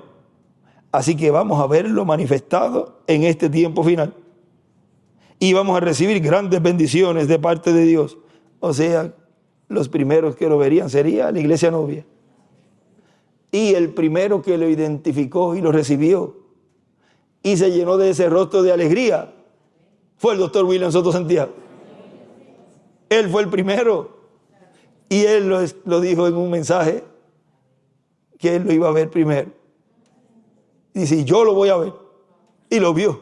Así que vamos a verlo manifestado en este tiempo final. Y vamos a recibir grandes bendiciones de parte de Dios. O sea, los primeros que lo verían sería la iglesia novia. Y el primero que lo identificó y lo recibió y se llenó de ese rostro de alegría fue el doctor William Soto Santiago. Él fue el primero. Y él lo dijo en un mensaje que él lo iba a ver primero. Y dice, yo lo voy a ver. Y lo vio.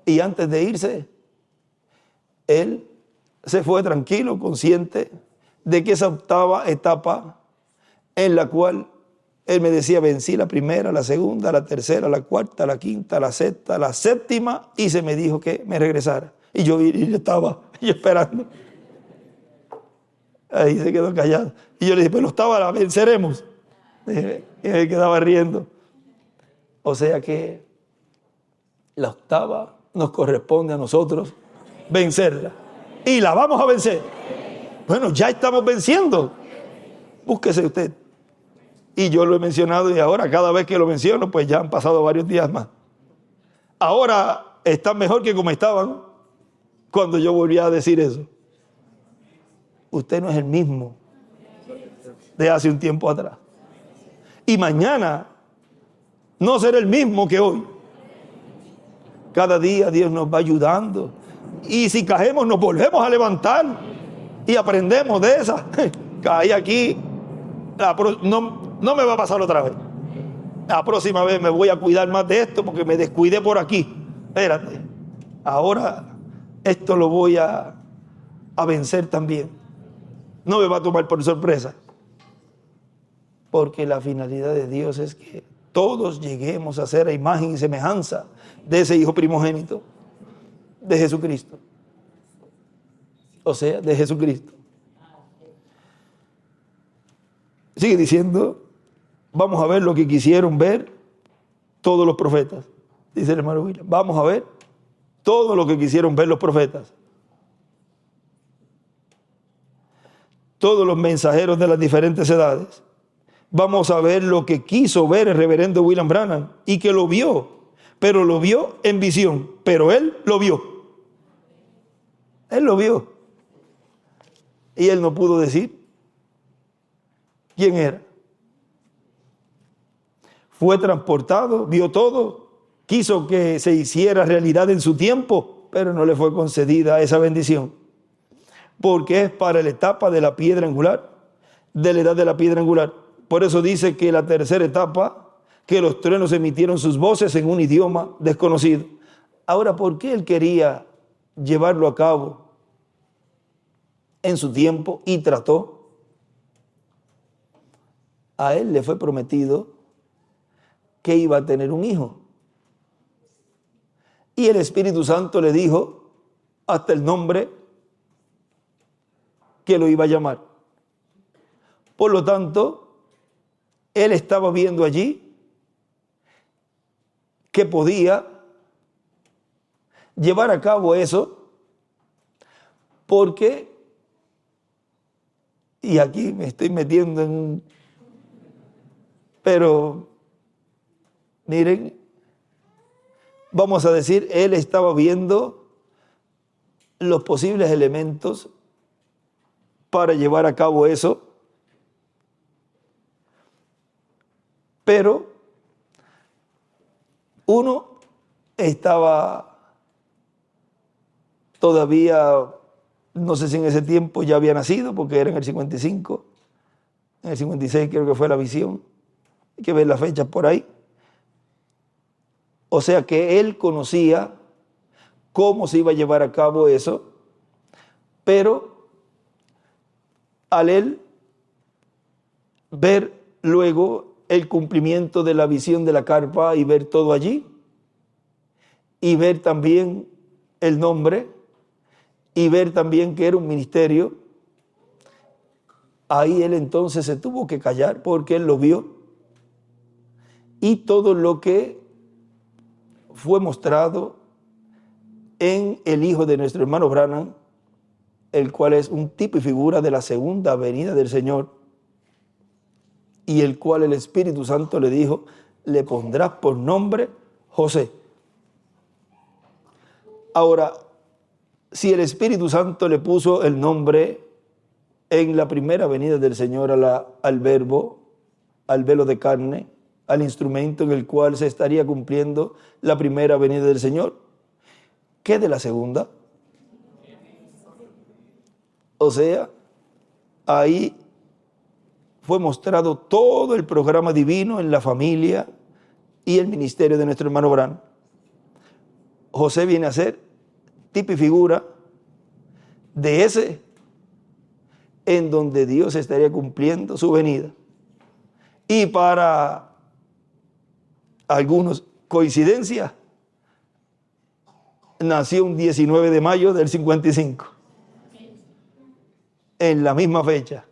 Y antes de irse, él se fue tranquilo, consciente de que esa octava etapa en la cual él me decía, vencí la primera, la segunda, la tercera, la cuarta, la quinta, la sexta, la séptima, y se me dijo que me regresara. Y yo estaba esperando. Ahí se quedó callado. Y yo le dije, pero octava la venceremos. Y me quedaba riendo. O sea que la octava nos corresponde a nosotros vencerla. Y la vamos a vencer. Bueno, ya estamos venciendo. Búsquese usted. Y yo lo he mencionado y ahora cada vez que lo menciono, pues ya han pasado varios días más. Ahora están mejor que como estaban cuando yo volví a decir eso. Usted no es el mismo de hace un tiempo atrás. Y mañana no será el mismo que hoy. Cada día Dios nos va ayudando. Y si caemos, nos volvemos a levantar. Y aprendemos de esa. Caí aquí. No me va a pasar otra vez. La próxima vez me voy a cuidar más de esto porque me descuidé por aquí. Espérate. Ahora esto lo voy a vencer también. No me va a tomar por sorpresa. Porque la finalidad de Dios es que todos lleguemos a ser a imagen y semejanza de ese Hijo primogénito, de Jesucristo. O sea, de Jesucristo. Sigue diciendo, vamos a ver lo que quisieron ver todos los profetas. Dice el hermano William, vamos a ver todo lo que quisieron ver los profetas. Todos los mensajeros de las diferentes edades. Vamos a ver lo que quiso ver el reverendo William Branham y que lo vio, pero lo vio en visión, pero él lo vio. Él lo vio. Y él no pudo decir quién era. Fue transportado, vio todo, quiso que se hiciera realidad en su tiempo, pero no le fue concedida esa bendición. Porque es para la etapa de la piedra angular, de la edad de la piedra angular. Por eso dice que la tercera etapa, que los truenos emitieron sus voces en un idioma desconocido. Ahora, ¿por qué él quería llevarlo a cabo en su tiempo y trató? A él le fue prometido que iba a tener un hijo. Y el Espíritu Santo le dijo hasta el nombre que lo iba a llamar. Por lo tanto, él estaba viendo allí que podía llevar a cabo eso porque, y aquí me estoy metiendo en un, pero miren, vamos a decir, él estaba viendo los posibles elementos para llevar a cabo eso, pero uno estaba todavía, no sé si en ese tiempo ya había nacido, porque era en el 55, en el 56 creo que fue la visión, hay que ver las fechas por ahí. O sea que él conocía cómo se iba a llevar a cabo eso, pero al él ver luego el cumplimiento de la visión de la carpa y ver todo allí, y ver también el nombre, y ver también que era un ministerio, ahí él entonces se tuvo que callar porque él lo vio, y todo lo que fue mostrado en el hijo de nuestro hermano Branham, el cual es un tipo y figura de la segunda venida del Señor, y el cual el Espíritu Santo le dijo, le pondrás por nombre José. Ahora, si el Espíritu Santo le puso el nombre en la primera venida del Señor al verbo, al velo de carne, al instrumento en el cual se estaría cumpliendo la primera venida del Señor, ¿qué de la segunda? O sea, ahí fue mostrado todo el programa divino en la familia y el ministerio de nuestro hermano Branham. José viene a ser tipo y figura de ese en donde Dios estaría cumpliendo su venida. Y para algunos, coincidencia, nació un 19 de mayo del 55, en la misma fecha.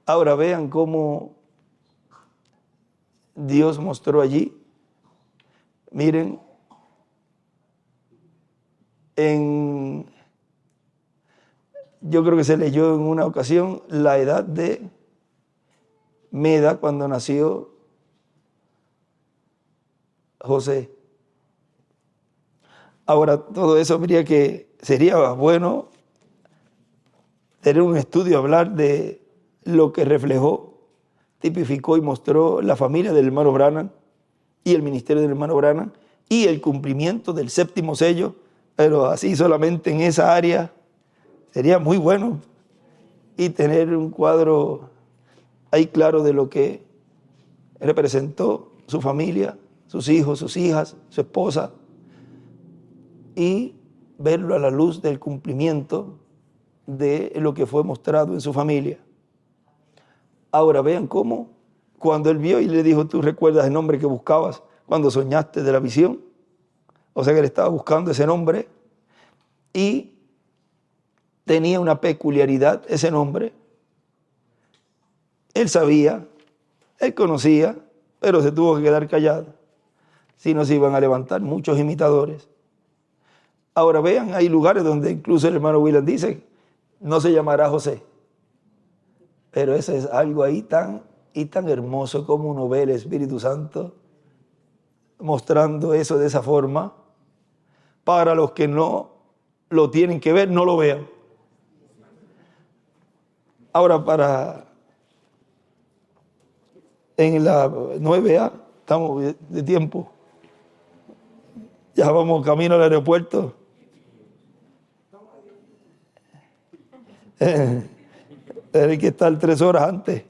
Ahora vean cómo Dios mostró allí. Miren, yo creo que se leyó en una ocasión la edad de Meda cuando nació José. Ahora, todo eso sería bueno tener un estudio, hablar de lo que reflejó, tipificó y mostró la familia del hermano Branham y el ministerio del hermano Branham y el cumplimiento del séptimo sello, pero así solamente en esa área sería muy bueno, y tener un cuadro ahí claro de lo que representó su familia, sus hijos, sus hijas, su esposa, y verlo a la luz del cumplimiento de lo que fue mostrado en su familia. Ahora vean cómo, cuando él vio y le dijo, ¿tú recuerdas el nombre que buscabas cuando soñaste de la visión? O sea que él estaba buscando ese nombre, y tenía una peculiaridad ese nombre. Él sabía, él conocía, pero se tuvo que quedar callado, si no se iban a levantar muchos imitadores. Ahora vean, hay lugares donde incluso el hermano William dice, no se llamará José. Pero eso es algo ahí tan hermoso como uno ve el Espíritu Santo mostrando eso de esa forma. Para los que no lo tienen que ver, no lo vean. Ahora, en la 9A, estamos de tiempo. Ya vamos camino al aeropuerto. Hay que estar 3 horas antes.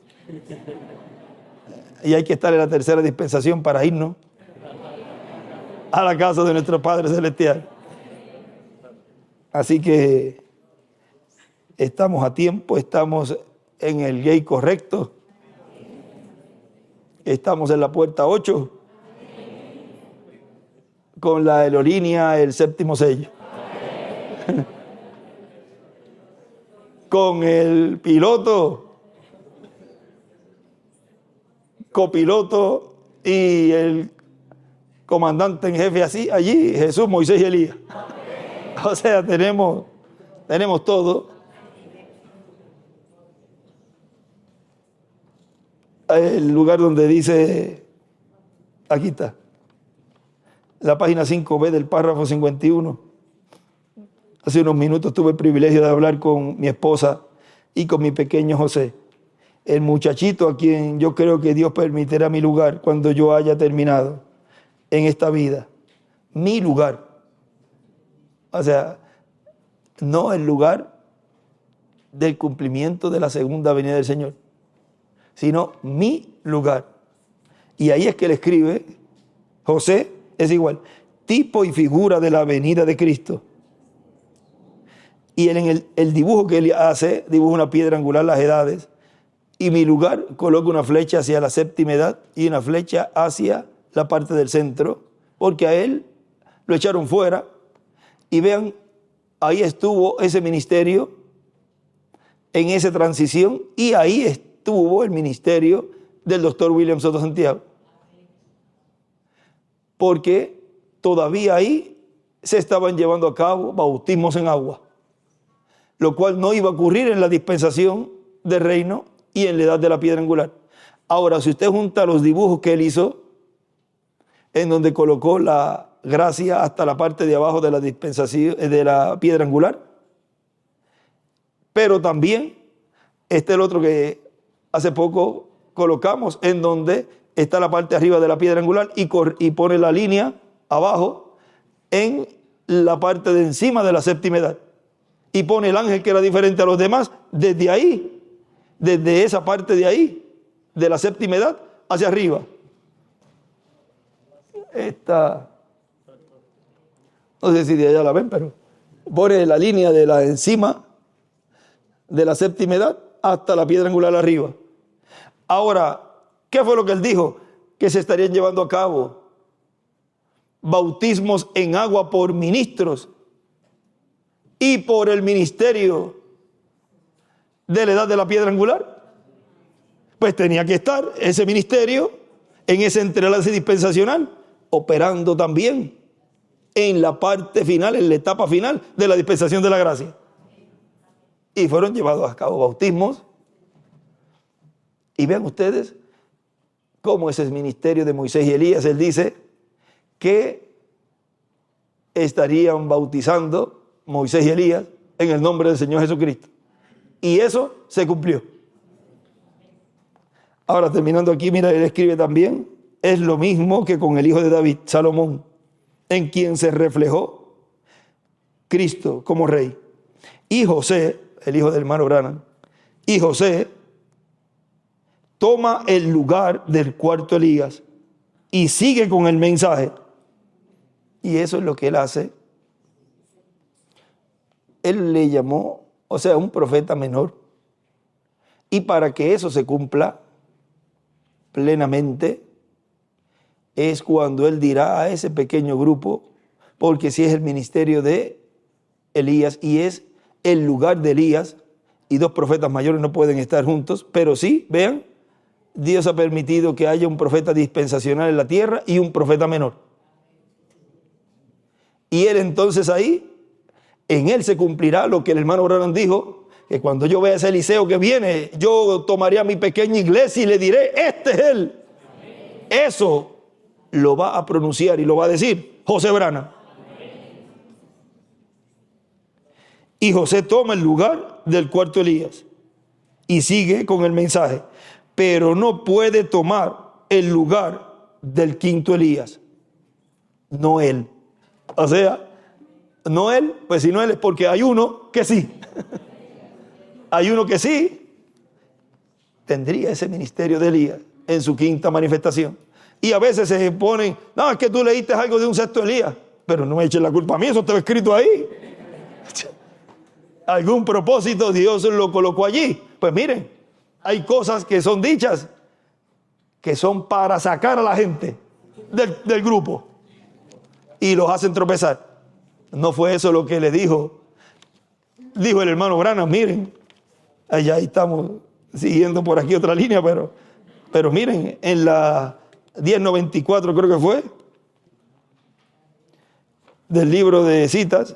Y hay que estar en la tercera dispensación para irnos a la casa de nuestro Padre Celestial. Así que estamos a tiempo, estamos en el gate correcto. Estamos en la puerta 8 con la aerolínea, el séptimo sello. Con el piloto, copiloto y el comandante en jefe allí, Jesús, Moisés y Elías. O sea, tenemos todo. El lugar donde dice, aquí está, la página 5b del párrafo 51. Hace unos minutos tuve el privilegio de hablar con mi esposa y con mi pequeño José, el muchachito a quien yo creo que Dios permitirá mi lugar cuando yo haya terminado en esta vida. Mi lugar. O sea, no el lugar del cumplimiento de la segunda venida del Señor, sino mi lugar. Y ahí es que le escribe, José es igual, tipo y figura de la venida de Cristo. Y él en el dibujo que él hace, dibuja una piedra angular, las edades, y mi lugar coloca una flecha hacia la séptima edad y una flecha hacia la parte del centro, porque a él lo echaron fuera. Y vean, ahí estuvo ese ministerio, en esa transición, y ahí estuvo el ministerio del doctor William Soto Santiago. Porque todavía ahí se estaban llevando a cabo bautismos en agua, lo cual no iba a ocurrir en la dispensación del reino y en la edad de la piedra angular. Ahora, si usted junta los dibujos que él hizo, en donde colocó la gracia hasta la parte de abajo de la dispensación de la piedra angular, pero también este es el otro que hace poco colocamos, en donde está la parte arriba de la piedra angular y pone la línea abajo en la parte de encima de la séptima edad. Y pone el ángel que era diferente a los demás desde ahí, desde esa parte de ahí, de la séptima edad, hacia arriba. Esta, no sé si de allá la ven, pero pone la línea de la encima de la séptima edad hasta la piedra angular arriba. Ahora, ¿qué fue lo que él dijo? Que se estarían llevando a cabo bautismos en agua por ministros y por el ministerio de la edad de la piedra angular. Pues tenía que estar ese ministerio en ese entrelace dispensacional, operando también en la parte final, en la etapa final de la dispensación de la gracia. Y fueron llevados a cabo bautismos. Y vean ustedes cómo ese ministerio de Moisés y Elías, él dice que estarían bautizando Moisés y Elías en el nombre del Señor Jesucristo. Y eso se cumplió. Ahora, terminando aquí, mira, él escribe también, es lo mismo que con el hijo de David, Salomón, en quien se reflejó Cristo como rey. Y José, el hijo del hermano Branham, y José toma el lugar del cuarto Elías y sigue con el mensaje. Y eso es lo que él hace. Él le llamó, o sea, un profeta menor. Y para que eso se cumpla plenamente, es cuando él dirá a ese pequeño grupo, porque si es el ministerio de Elías y es el lugar de Elías, y dos profetas mayores no pueden estar juntos, pero sí, vean, Dios ha permitido que haya un profeta dispensacional en la tierra y un profeta menor. Y él entonces ahí, en él se cumplirá lo que el hermano Branham dijo, que cuando yo vea ese Eliseo que viene, yo tomaría mi pequeña iglesia y le diré, este es él. Amén. Eso lo va a pronunciar y lo va a decir José Branham. Amén. Y José toma el lugar del cuarto Elías y sigue con el mensaje, pero no puede tomar el lugar del quinto Elías. No él. O sea, no él, pues si no él es porque hay uno que sí. Hay uno que sí tendría ese ministerio de Elías en su quinta manifestación. Y a veces se ponen, no, es que tú leíste algo de un sexto Elías, pero no me echen la culpa a mí, eso estaba escrito ahí. Algún propósito Dios lo colocó allí. Pues miren, hay cosas que son dichas que son para sacar a la gente del grupo y los hacen tropezar. No fue eso lo que le dijo el hermano Branham. Miren, allá estamos siguiendo por aquí otra línea, pero miren, en la 1094 creo que fue, del libro de citas,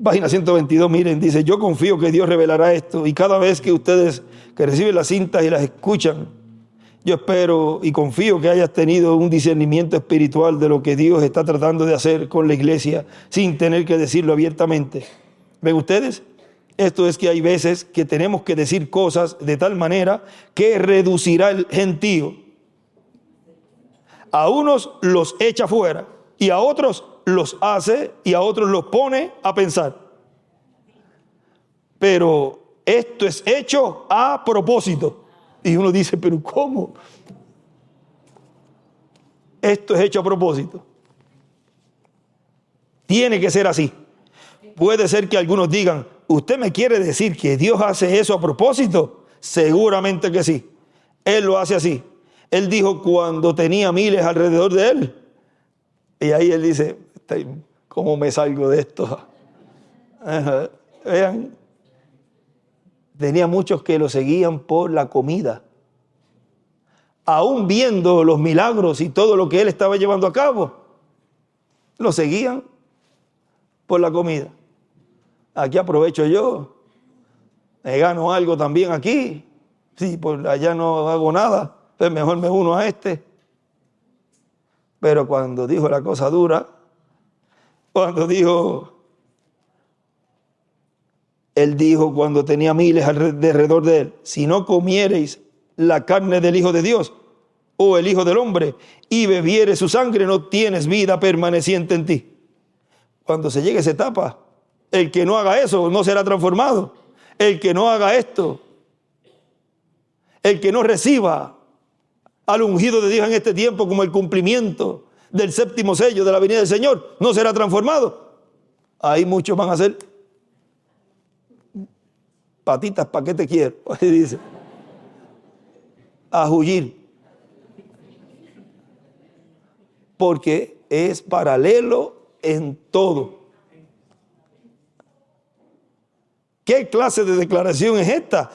Página 122, miren, dice: yo confío que Dios revelará esto, y cada vez que ustedes que reciben las cintas y las escuchan, yo espero y confío que hayas tenido un discernimiento espiritual de lo que Dios está tratando de hacer con la iglesia sin tener que decirlo abiertamente. ¿Ven ustedes? Esto es que hay veces que tenemos que decir cosas de tal manera que reducirá el gentío. A unos los echa fuera y a otros los hace y a otros los pone a pensar. Pero esto es hecho a propósito. Y uno dice, ¿pero cómo? Esto es hecho a propósito. Tiene que ser así. Puede ser que algunos digan, ¿usted me quiere decir que Dios hace eso a propósito? Seguramente que sí. Él lo hace así. Él dijo cuando tenía miles alrededor de él. Y ahí él dice, ¿cómo me salgo de esto? Vean, tenía muchos que lo seguían por la comida. Aún viendo los milagros y todo lo que él estaba llevando a cabo, lo seguían por la comida. Aquí aprovecho yo, me gano algo también aquí. Sí, por allá no hago nada, pues mejor me uno a este. Pero cuando dijo la cosa dura, cuando él dijo cuando tenía miles alrededor de él, si no comiereis la carne del Hijo de Dios o el Hijo del Hombre y bebieres su sangre, no tienes vida permaneciente en ti. Cuando se llegue esa etapa, el que no haga eso no será transformado. El que no haga esto, el que no reciba al ungido de Dios en este tiempo como el cumplimiento del séptimo sello de la venida del Señor, no será transformado. Ahí muchos van a ser patitas, ¿para qué te quiero? Ahí dice, a huir. Porque es paralelo en todo. ¿Qué clase de declaración es esta?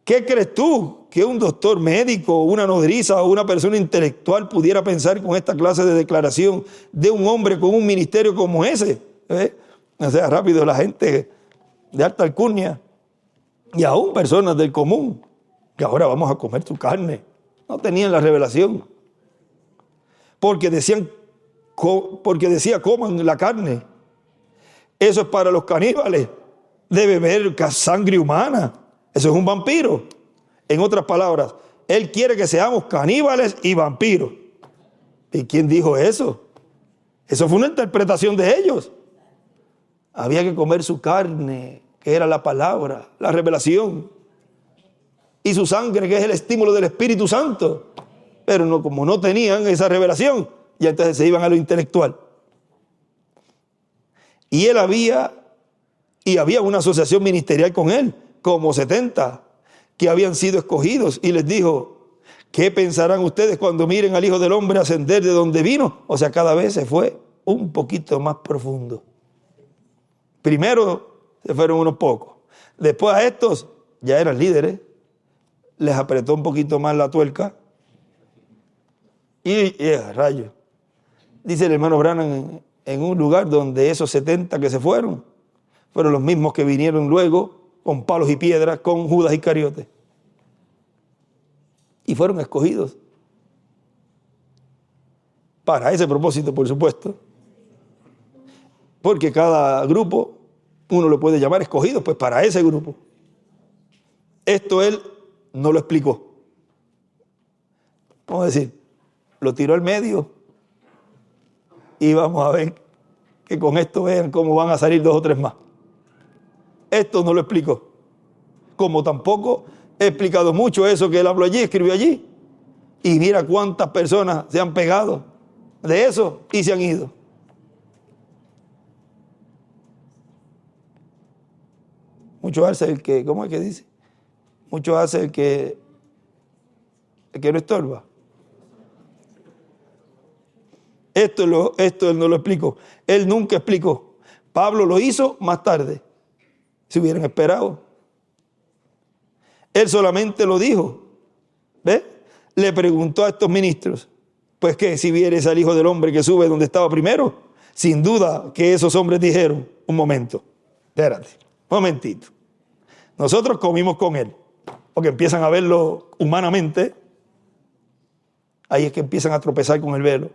¿Qué crees tú que un doctor médico, una nodriza o una persona intelectual pudiera pensar con esta clase de declaración de un hombre con un ministerio como ese? O sea, rápido, la gente de alta alcurnia y aún personas del común, que ahora vamos a comer tu carne. No tenían la revelación. Porque decía, coman la carne. Eso es para los caníbales. De beber sangre humana. Eso es un vampiro. En otras palabras, él quiere que seamos caníbales y vampiros. ¿Y quién dijo eso? Eso fue una interpretación de ellos. Había que comer su carne, que era la palabra, la revelación. Y su sangre, que es el estímulo del Espíritu Santo. Pero no, como no tenían esa revelación, ya entonces se iban a lo intelectual. Y había una asociación ministerial con él, como 70, que habían sido escogidos, y les dijo, ¿qué pensarán ustedes cuando miren al Hijo del Hombre ascender de donde vino? O sea, cada vez se fue un poquito más profundo. Primero se fueron unos pocos. Después a estos, ya eran líderes, les apretó un poquito más la tuerca. Y rayos. Dice el hermano Branham en un lugar donde esos 70 que se fueron los mismos que vinieron luego con palos y piedras con Judas Iscariote. Y fueron escogidos para ese propósito, por supuesto. Porque cada grupo, uno lo puede llamar escogidos, pues para ese grupo. Esto él no lo explicó. Vamos a decir, lo tiró al medio y vamos a ver que con esto vean cómo van a salir 2 o 3 más. Esto no lo explicó. Como tampoco he explicado mucho eso que él habló allí, escribió allí. Y mira cuántas personas se han pegado de eso y se han ido. Mucho hace el que, ¿cómo es que dice? Mucho hace el que no estorba. Esto él no lo explicó. Él nunca explicó. Pablo lo hizo más tarde. Si hubieran esperado. Él solamente lo dijo. ¿Ve? Le preguntó a estos ministros, pues que si vieres al Hijo del Hombre que sube donde estaba primero, sin duda que esos hombres dijeron, un momento, espérate, momentito. Nosotros comimos con él, porque empiezan a verlo humanamente. Ahí es que empiezan a tropezar con el velo.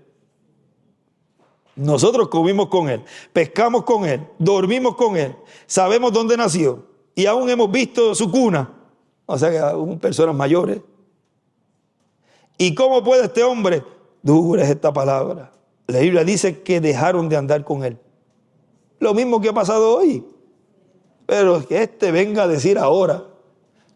Nosotros comimos con él, pescamos con él, dormimos con él, sabemos dónde nació y aún hemos visto su cuna, o sea que aún personas mayores. ¿Y cómo puede este hombre? Dura es esta palabra. La Biblia dice que dejaron de andar con él. Lo mismo que ha pasado hoy. Pero que este venga a decir ahora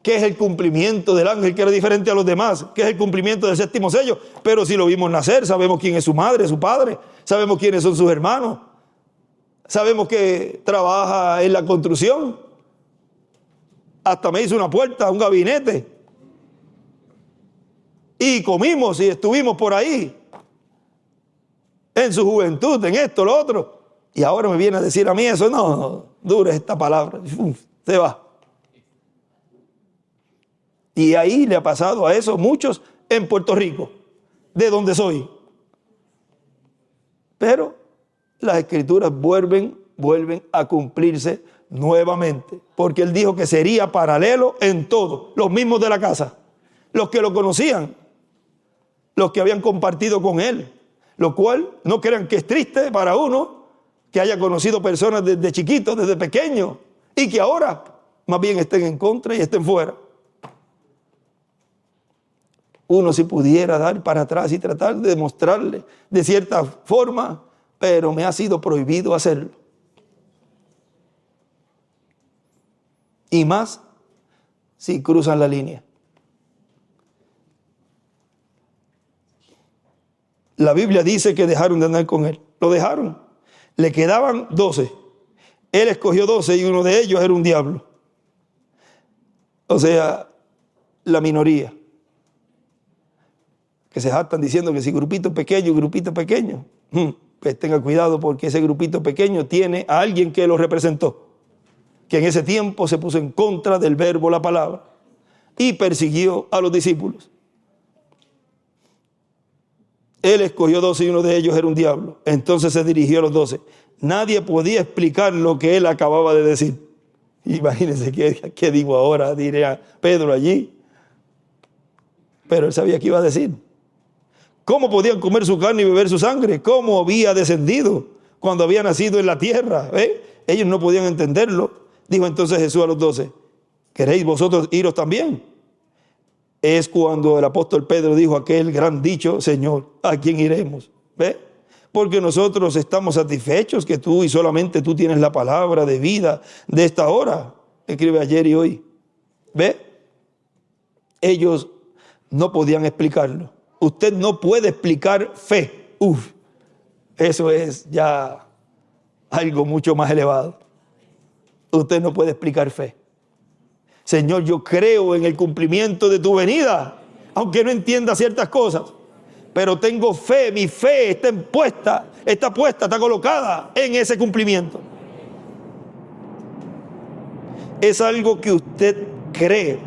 que es el cumplimiento del ángel que era diferente a los demás, que es el cumplimiento del séptimo sello. Pero si lo vimos nacer, sabemos quién es su madre, su padre, sabemos quiénes son sus hermanos, sabemos que trabaja en la construcción, hasta me hizo una puerta, un gabinete, y comimos y estuvimos por ahí en su juventud, en esto, lo otro, y ahora me viene a decir a mí eso. No, dura esta palabra, se va. Y ahí le ha pasado a eso muchos en Puerto Rico, de donde soy. Pero las escrituras vuelven a cumplirse nuevamente, porque él dijo que sería paralelo en todo. Los mismos de la casa, los que lo conocían, los que habían compartido con él, lo cual no crean que es triste para uno que haya conocido personas desde chiquitos, desde pequeños, y que ahora más bien estén en contra y estén fuera. Uno si pudiera dar para atrás y tratar de demostrarle de cierta forma, pero me ha sido prohibido hacerlo. Y más si cruzan la línea. La Biblia dice que dejaron de andar con él. Lo dejaron. Le quedaban 12. Él escogió 12 y uno de ellos era un diablo. O sea, la minoría. Que se jactan diciendo que si grupito pequeño, pues tenga cuidado, porque ese grupito pequeño tiene a alguien que lo representó, que en ese tiempo se puso en contra del verbo, la palabra, y persiguió a los discípulos. Él escogió 12 y uno de ellos era un diablo. Entonces se dirigió a los 12. Nadie podía explicar lo que él acababa de decir. Imagínense qué digo ahora, diría Pedro allí. Pero él sabía qué iba a decir. ¿Cómo podían comer su carne y beber su sangre? ¿Cómo había descendido cuando había nacido en la tierra? Ellos no podían entenderlo. Dijo entonces Jesús a los 12, ¿queréis vosotros iros también? Es cuando el apóstol Pedro dijo aquel gran dicho: Señor, ¿a quién iremos? Porque nosotros estamos satisfechos que tú y solamente tú tienes la palabra de vida de esta hora. Escribe ayer y hoy. Ellos no podían explicarlo. Usted no puede explicar fe. Eso es ya algo mucho más elevado. Usted no puede explicar fe. Señor, yo creo en el cumplimiento de tu venida, aunque no entienda ciertas cosas, pero tengo fe, mi fe está colocada en ese cumplimiento. Es algo que usted cree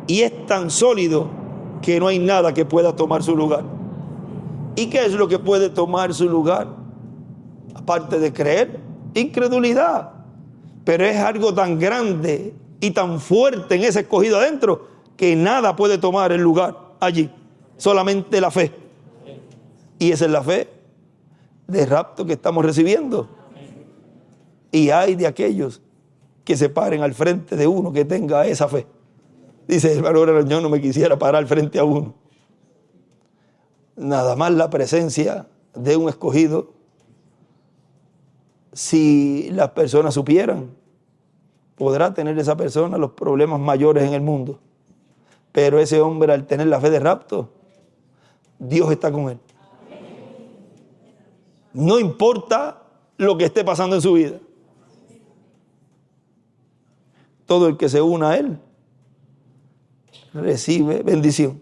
y es tan sólido que no hay nada que pueda tomar su lugar. ¿Y qué es lo que puede tomar su lugar? Aparte de creer, incredulidad. Pero es algo tan grande y tan fuerte en ese escogido adentro que nada puede tomar el lugar allí. Solamente la fe. Y esa es la fe de rapto que estamos recibiendo. Y hay de aquellos que se paren al frente de uno que tenga esa fe. Dice el hermano, yo no me quisiera parar frente a uno. Nada más la presencia de un escogido, si las personas supieran, podrá tener esa persona los problemas mayores en el mundo. Pero ese hombre, al tener la fe de rapto, Dios está con él. No importa lo que esté pasando en su vida. Todo el que se una a él recibe bendición.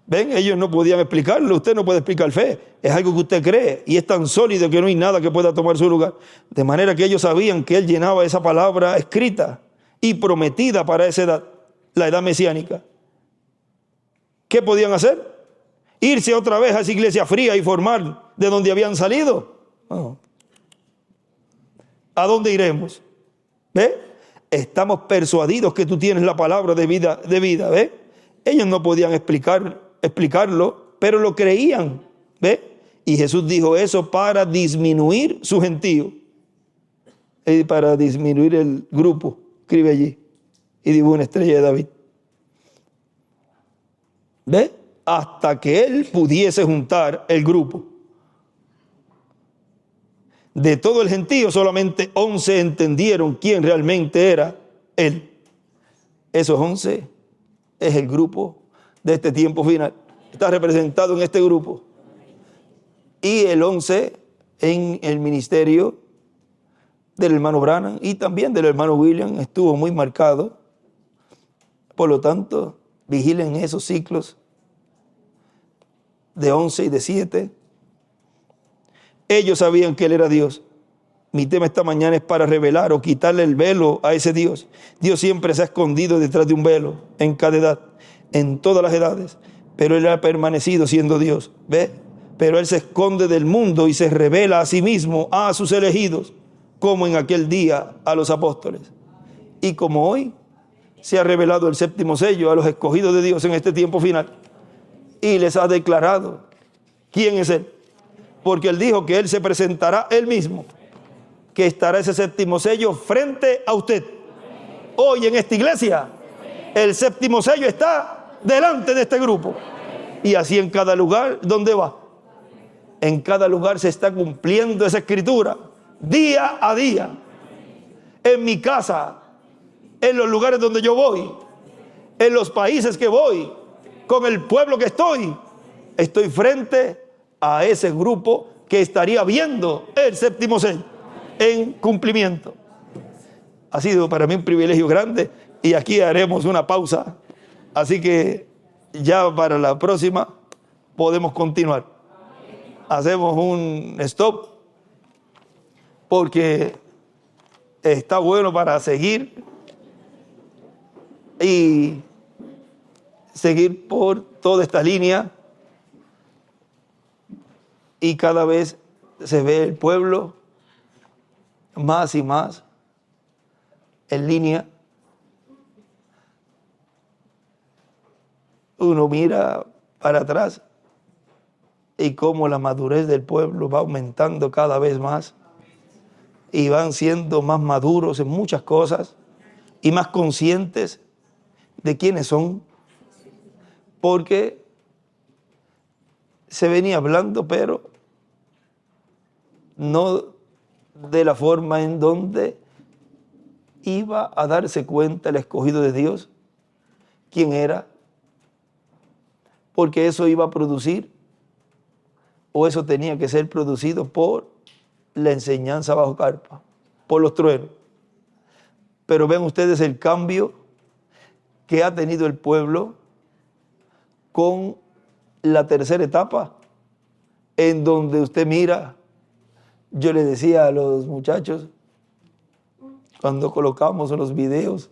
¿Ven? Ellos no podían explicarlo. Usted no puede explicar fe. Es algo que usted cree y es tan sólido que no hay nada que pueda tomar su lugar. De manera que ellos sabían que él llenaba esa palabra escrita y prometida para esa edad, la edad mesiánica. ¿Qué podían hacer? Irse otra vez a esa iglesia fría y formar de donde habían salido. No. ¿A dónde iremos? ¿Ve? Estamos persuadidos que tú tienes la palabra de vida, ¿ve? Ellos no podían explicarlo, pero lo creían, ¿ve? Y Jesús dijo eso para disminuir su gentío, para disminuir el grupo. Escribe allí y dibujó una estrella de David. ¿Ve? Hasta que él pudiese juntar el grupo. De todo el gentío, solamente 11 entendieron quién realmente era él. Esos 11 es el grupo de este tiempo final. Está representado en este grupo. Y el 11 en el ministerio del hermano Branham y también del hermano William estuvo muy marcado. Por lo tanto, vigilen esos ciclos de 11 y de 7. Ellos sabían que Él era Dios. Mi tema esta mañana es para revelar o quitarle el velo a ese Dios. Dios siempre se ha escondido detrás de un velo, en cada edad, en todas las edades. Pero Él ha permanecido siendo Dios. ¿Ve? Pero Él se esconde del mundo y se revela a sí mismo, a sus elegidos, como en aquel día a los apóstoles. Y como hoy se ha revelado el séptimo sello a los escogidos de Dios en este tiempo final. Y les ha declarado quién es Él. Porque Él dijo que Él se presentará Él mismo, que estará ese séptimo sello frente a usted. Hoy en esta iglesia, el séptimo sello está delante de este grupo. Y así en cada lugar donde va. En cada lugar se está cumpliendo esa escritura, día a día. En mi casa, en los lugares donde yo voy, en los países que voy, con el pueblo que estoy frente a ese grupo que estaría viendo el séptimo sello en cumplimiento. Ha sido para mí un privilegio grande y aquí haremos una pausa. Así que ya para la próxima podemos continuar. Hacemos un stop porque está bueno para seguir y seguir por toda esta línea. Y cada vez se ve el pueblo más y más en línea. Uno mira para atrás y cómo la madurez del pueblo va aumentando cada vez más y van siendo más maduros en muchas cosas y más conscientes de quiénes son, porque se venía hablando, pero no de la forma en donde iba a darse cuenta el escogido de Dios quién era, porque eso iba a producir, o eso tenía que ser producido por la enseñanza bajo carpa, por los truenos. Pero ven ustedes el cambio que ha tenido el pueblo con la tercera etapa, en donde usted mira, yo le decía a los muchachos, cuando colocamos los videos,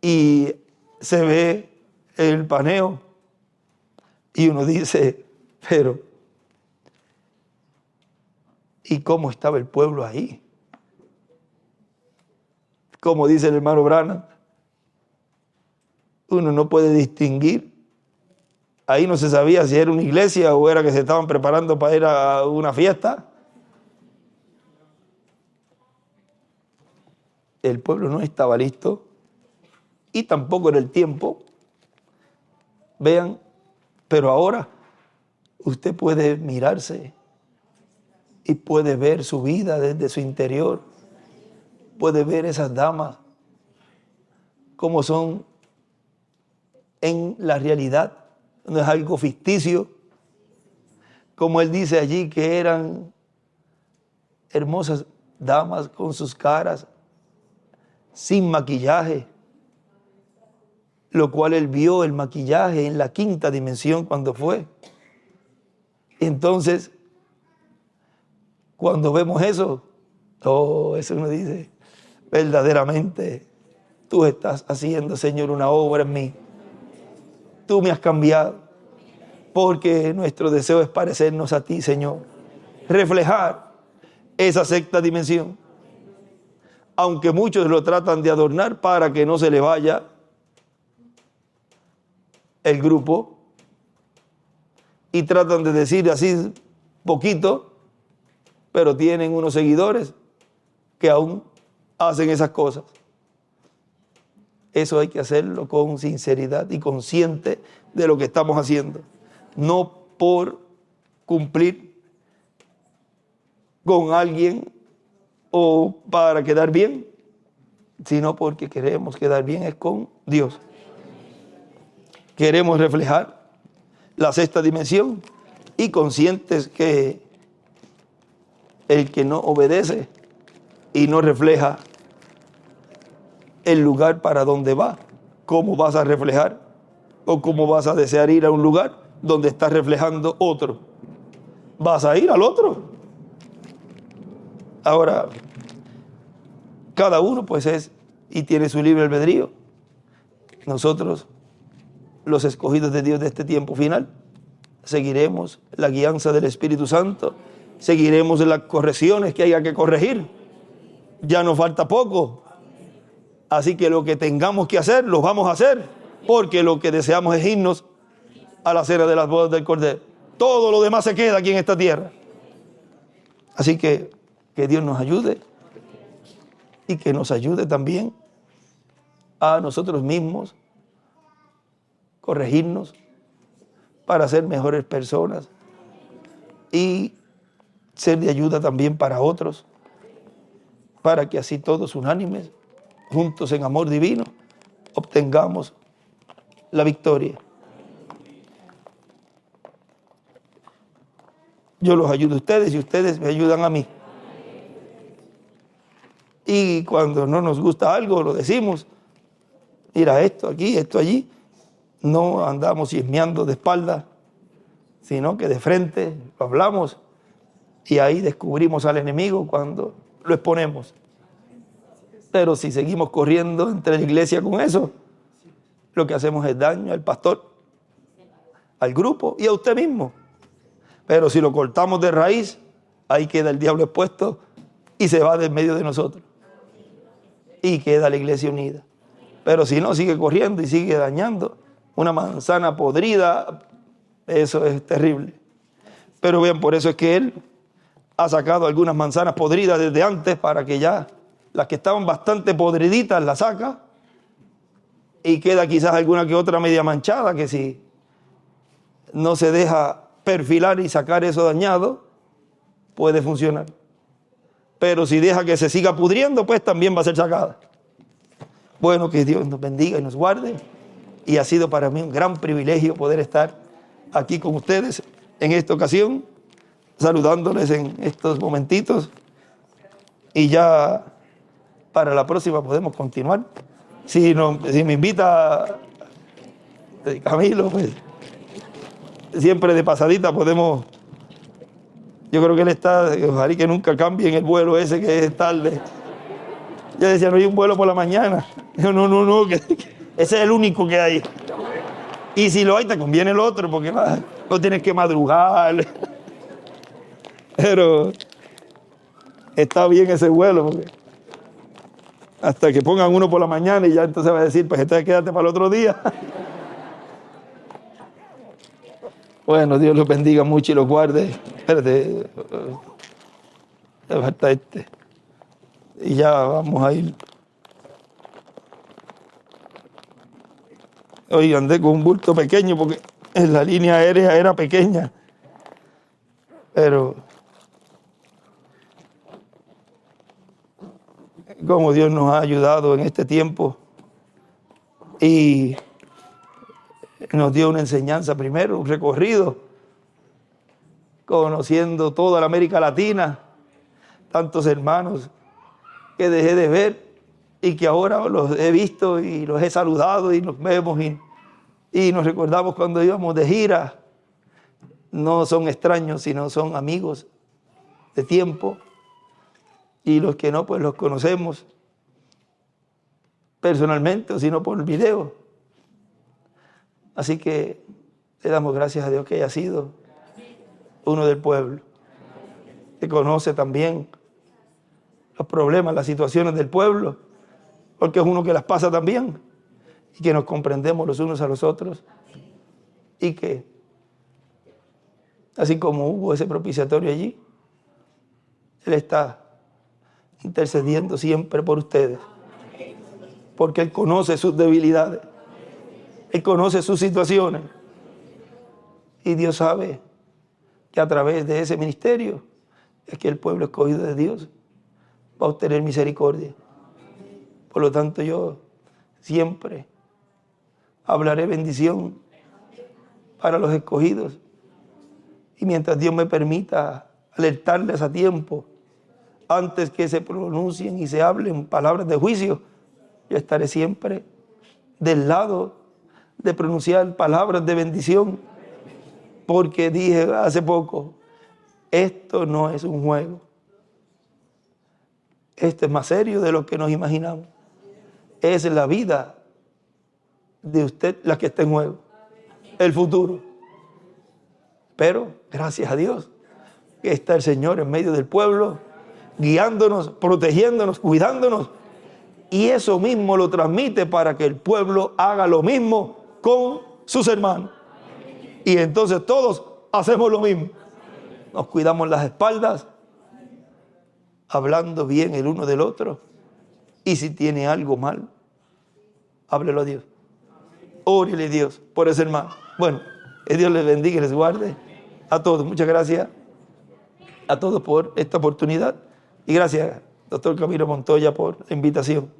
y se ve el paneo, y uno dice, pero, ¿y cómo estaba el pueblo ahí? Como dice el hermano Branham, uno no puede distinguir. Ahí no se sabía si era una iglesia o era que se estaban preparando para ir a una fiesta. El pueblo no estaba listo y tampoco era el tiempo. Vean, pero ahora usted puede mirarse y puede ver su vida desde su interior. Puede ver esas damas como son en la realidad. No es algo ficticio, como él dice allí que eran hermosas damas con sus caras sin maquillaje, lo cual él vio el maquillaje en la quinta dimensión cuando fue. Entonces, cuando vemos eso, eso uno dice, verdaderamente, tú estás haciendo, Señor, una obra en mí. Tú me has cambiado, porque nuestro deseo es parecernos a ti, Señor. reflejar esa sexta dimensión. Aunque muchos lo tratan de adornar para que no se le vaya el grupo y tratan de decir así poquito, pero tienen unos seguidores que aún hacen esas cosas. Eso hay que hacerlo con sinceridad y consciente de lo que estamos haciendo. No por cumplir con alguien o para quedar bien, sino porque queremos quedar bien es con Dios. Queremos reflejar la sexta dimensión y conscientes que el que no obedece y no refleja el lugar para donde va, ¿cómo vas a reflejar o cómo vas a desear ir a un lugar donde estás reflejando otro? Vas a ir al otro. Ahora, cada uno pues es y tiene su libre albedrío. Nosotros, los escogidos de Dios de este tiempo final, seguiremos la guianza del Espíritu Santo, seguiremos las correcciones que haya que corregir. Ya nos falta poco. Así que lo que tengamos que hacer, lo vamos a hacer, porque lo que deseamos es irnos a la cena de las bodas del Cordero. Todo lo demás se queda aquí en esta tierra. Así que Dios nos ayude y que nos ayude también a nosotros mismos corregirnos para ser mejores personas y ser de ayuda también para otros, para que así todos unánimes, juntos en amor divino, obtengamos la victoria. Yo los ayudo a ustedes y ustedes me ayudan a mí. Y cuando no nos gusta algo, lo decimos. Mira, esto aquí, esto allí. No andamos chismeando de espalda, sino que de frente lo hablamos y ahí descubrimos al enemigo cuando lo exponemos. Pero si seguimos corriendo entre la iglesia con eso, lo que hacemos es daño al pastor, al grupo y a usted mismo. Pero si lo cortamos de raíz, ahí queda el diablo expuesto y se va de en medio de nosotros. Y queda la iglesia unida. Pero si no, sigue corriendo y sigue dañando. Una manzana podrida, eso es terrible. Pero vean, por eso es que él ha sacado algunas manzanas podridas desde antes para que ya las que estaban bastante podriditas las saca y queda quizás alguna que otra media manchada que si no se deja perfilar y sacar eso dañado, puede funcionar. Pero si deja que se siga pudriendo, pues también va a ser sacada. Bueno, que Dios nos bendiga y nos guarde. Y ha sido para mí un gran privilegio poder estar aquí con ustedes en esta ocasión, saludándoles en estos momentitos. Y ya para la próxima podemos continuar. Si me invita Camilo, pues siempre de pasadita podemos. Yo creo que él está, ojalá que nunca cambien el vuelo ese que es tarde. Yo decía, no hay un vuelo por la mañana. Yo, no, que ese es el único que hay. Y si lo hay, te conviene el otro, porque no tienes que madrugar. Pero está bien ese vuelo, porque hasta que pongan uno por la mañana y ya entonces va a decir, pues entonces quédate para el otro día. Bueno, Dios los bendiga mucho y los guarde. Espérate, falta este. Y ya vamos a ir. Hoy andé con un bulto pequeño porque en la línea aérea era pequeña. Pero como Dios nos ha ayudado en este tiempo y nos dio una enseñanza primero, un recorrido, conociendo toda la América Latina, tantos hermanos que dejé de ver y que ahora los he visto y los he saludado y nos vemos y nos recordamos cuando íbamos de gira. No son extraños, sino son amigos de tiempo, y los que no, pues los conocemos personalmente o si no por video. Así que le damos gracias a Dios que haya sido uno del pueblo. que conoce también los problemas, las situaciones del pueblo, porque es uno que las pasa también, y que nos comprendemos los unos a los otros, y que, así como hubo ese propiciatorio allí, Él está intercediendo siempre por ustedes, porque Él conoce sus debilidades, Él conoce sus situaciones, y Dios sabe que a través de ese ministerio es que el pueblo escogido de Dios va a obtener misericordia. Por lo tanto, yo siempre hablaré bendición para los escogidos, y mientras Dios me permita alertarles a tiempo, antes que se pronuncien y se hablen palabras de juicio, yo estaré siempre del lado de pronunciar palabras de bendición, porque dije hace poco, esto no es un juego, esto es más serio de lo que nos imaginamos, es la vida de usted la que está en juego, el futuro. Pero gracias a Dios que está el Señor en medio del pueblo, guiándonos, protegiéndonos, cuidándonos, y eso mismo lo transmite para que el pueblo haga lo mismo con sus hermanos. Y entonces todos hacemos lo mismo. Nos cuidamos las espaldas, hablando bien el uno del otro, y si tiene algo mal, háblelo a Dios. Órele a Dios por ese hermano. Bueno, que Dios les bendiga y les guarde a todos. Muchas gracias a todos por esta oportunidad, y gracias, doctor Camilo Montoya, por la invitación.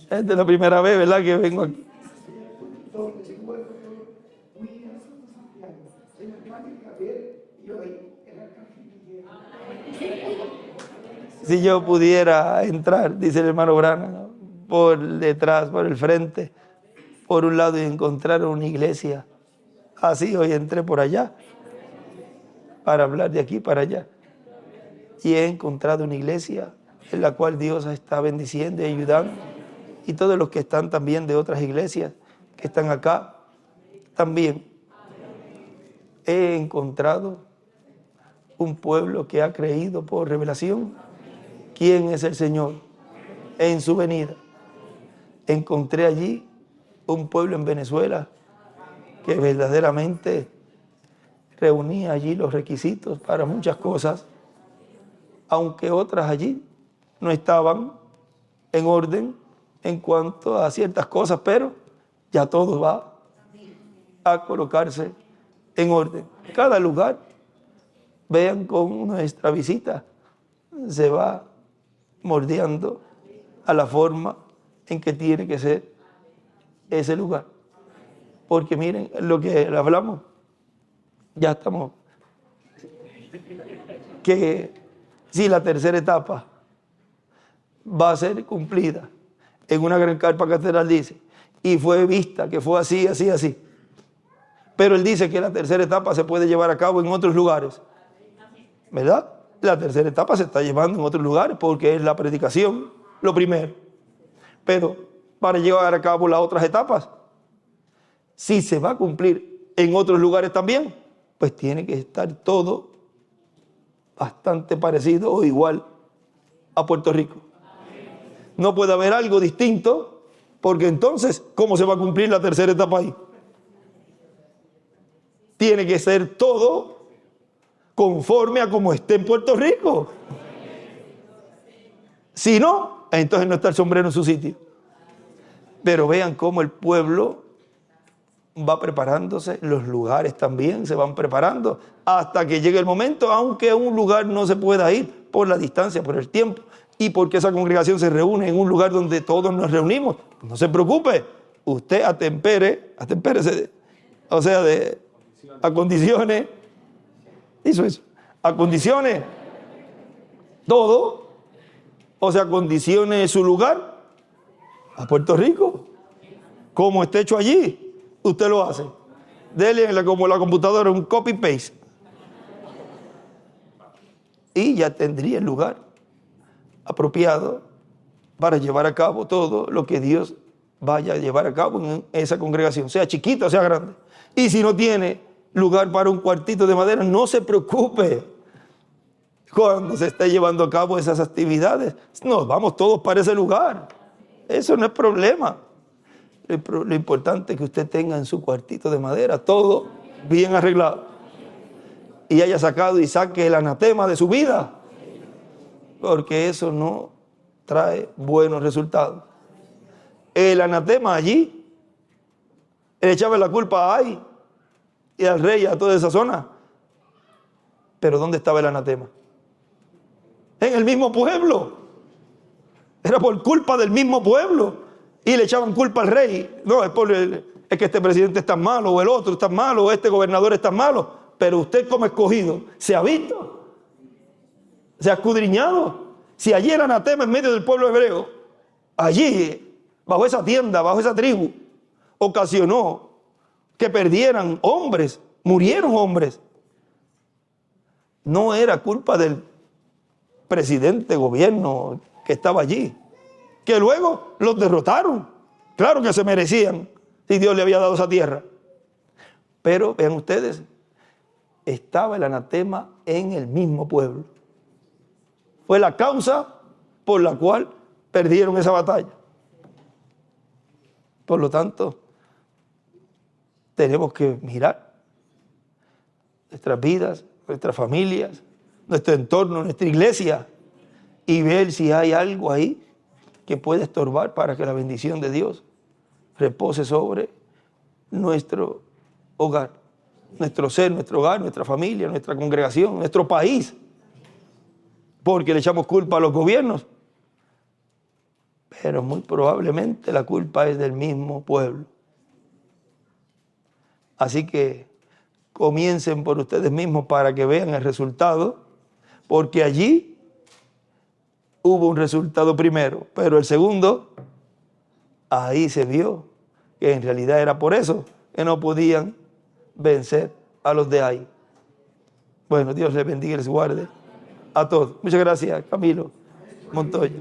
Esta es la primera vez, ¿verdad?, que vengo aquí. Si yo pudiera entrar, dice el hermano Branham, por detrás, por el frente, por un lado, y encontrar una iglesia, así hoy entré por allá, para hablar de aquí para allá, y he encontrado una iglesia en la cual Dios está bendiciendo y ayudando, y todos los que están también de otras iglesias, que están acá, también he encontrado un pueblo que ha creído por revelación quién es el Señor en su venida. Encontré allí un pueblo en Venezuela que verdaderamente reunía allí los requisitos para muchas cosas, aunque otras allí no estaban en orden en cuanto a ciertas cosas, pero ya todo va a colocarse en orden. Cada lugar, vean con nuestra visita, se va moldeando a la forma en que tiene que ser ese lugar. Porque miren lo que hablamos, ya estamos, que si la tercera etapa va a ser cumplida en una gran carpa catedral, dice, y fue vista que fue así, así, así. Pero él dice que la tercera etapa se puede llevar a cabo en otros lugares, ¿verdad? La tercera etapa se está llevando en otros lugares porque es la predicación, lo primero. Pero para llevar a cabo las otras etapas, si se va a cumplir en otros lugares también, pues tiene que estar todo bastante parecido o igual a Puerto Rico. No puede haber algo distinto, porque entonces, ¿cómo se va a cumplir la tercera etapa ahí? Tiene que ser todo conforme a como esté en Puerto Rico. Si no, entonces no está el sombrero en su sitio. Pero vean cómo el pueblo va preparándose, los lugares también se van preparando hasta que llegue el momento, aunque a un lugar no se pueda ir por la distancia, por el tiempo, y porque esa congregación se reúne en un lugar donde todos nos reunimos. No se preocupe, usted atempérese, o sea, acondicione, acondicione todo, o sea, acondicione su lugar a Puerto Rico, como esté hecho allí, usted lo hace. Dele como la computadora un copy-paste y ya tendría el lugar apropiado para llevar a cabo todo lo que Dios vaya a llevar a cabo en esa congregación, sea chiquita o sea grande. Y si no tiene lugar para un cuartito de madera, no se preocupe. Cuando se esté llevando a cabo esas actividades, nos vamos todos para ese lugar. Eso no es problema. Lo importante es que usted tenga en su cuartito de madera todo bien arreglado y haya sacado y saque el anatema de su vida, porque eso no trae buenos resultados. El anatema allí, él echaba la culpa a Ai y al rey y a toda esa zona. Pero ¿dónde estaba el anatema? En el mismo pueblo. Era por culpa del mismo pueblo. Y le echaban culpa al rey. No, es que este presidente es tan malo, o el otro es tan malo, o este gobernador es tan malo. Pero usted como escogido, ¿se ha visto? ¿Se ha escudriñado? Si allí era anatema en medio del pueblo hebreo, allí, bajo esa tienda, bajo esa tribu, ocasionó que perdieran hombres, murieron hombres. No era culpa del presidente, gobierno que estaba allí, que luego los derrotaron. Claro que se merecían si Dios le había dado esa tierra. Pero vean ustedes, estaba el anatema en el mismo pueblo. Fue la causa por la cual perdieron esa batalla. Por lo tanto, tenemos que mirar nuestras vidas, nuestras familias, nuestro entorno, nuestra iglesia, y ver si hay algo ahí que puede estorbar para que la bendición de Dios repose sobre nuestro hogar, nuestro ser, nuestro hogar, nuestra familia, nuestra congregación, nuestro país. Porque le echamos culpa a los gobiernos, pero muy probablemente la culpa es del mismo pueblo. Así que comiencen por ustedes mismos para que vean el resultado, porque allí hubo un resultado primero, pero el segundo, ahí se vio que en realidad era por eso que no podían vencer a los de ahí. Bueno, Dios les bendiga y les guarde a todos. Muchas gracias, Camilo Montoya.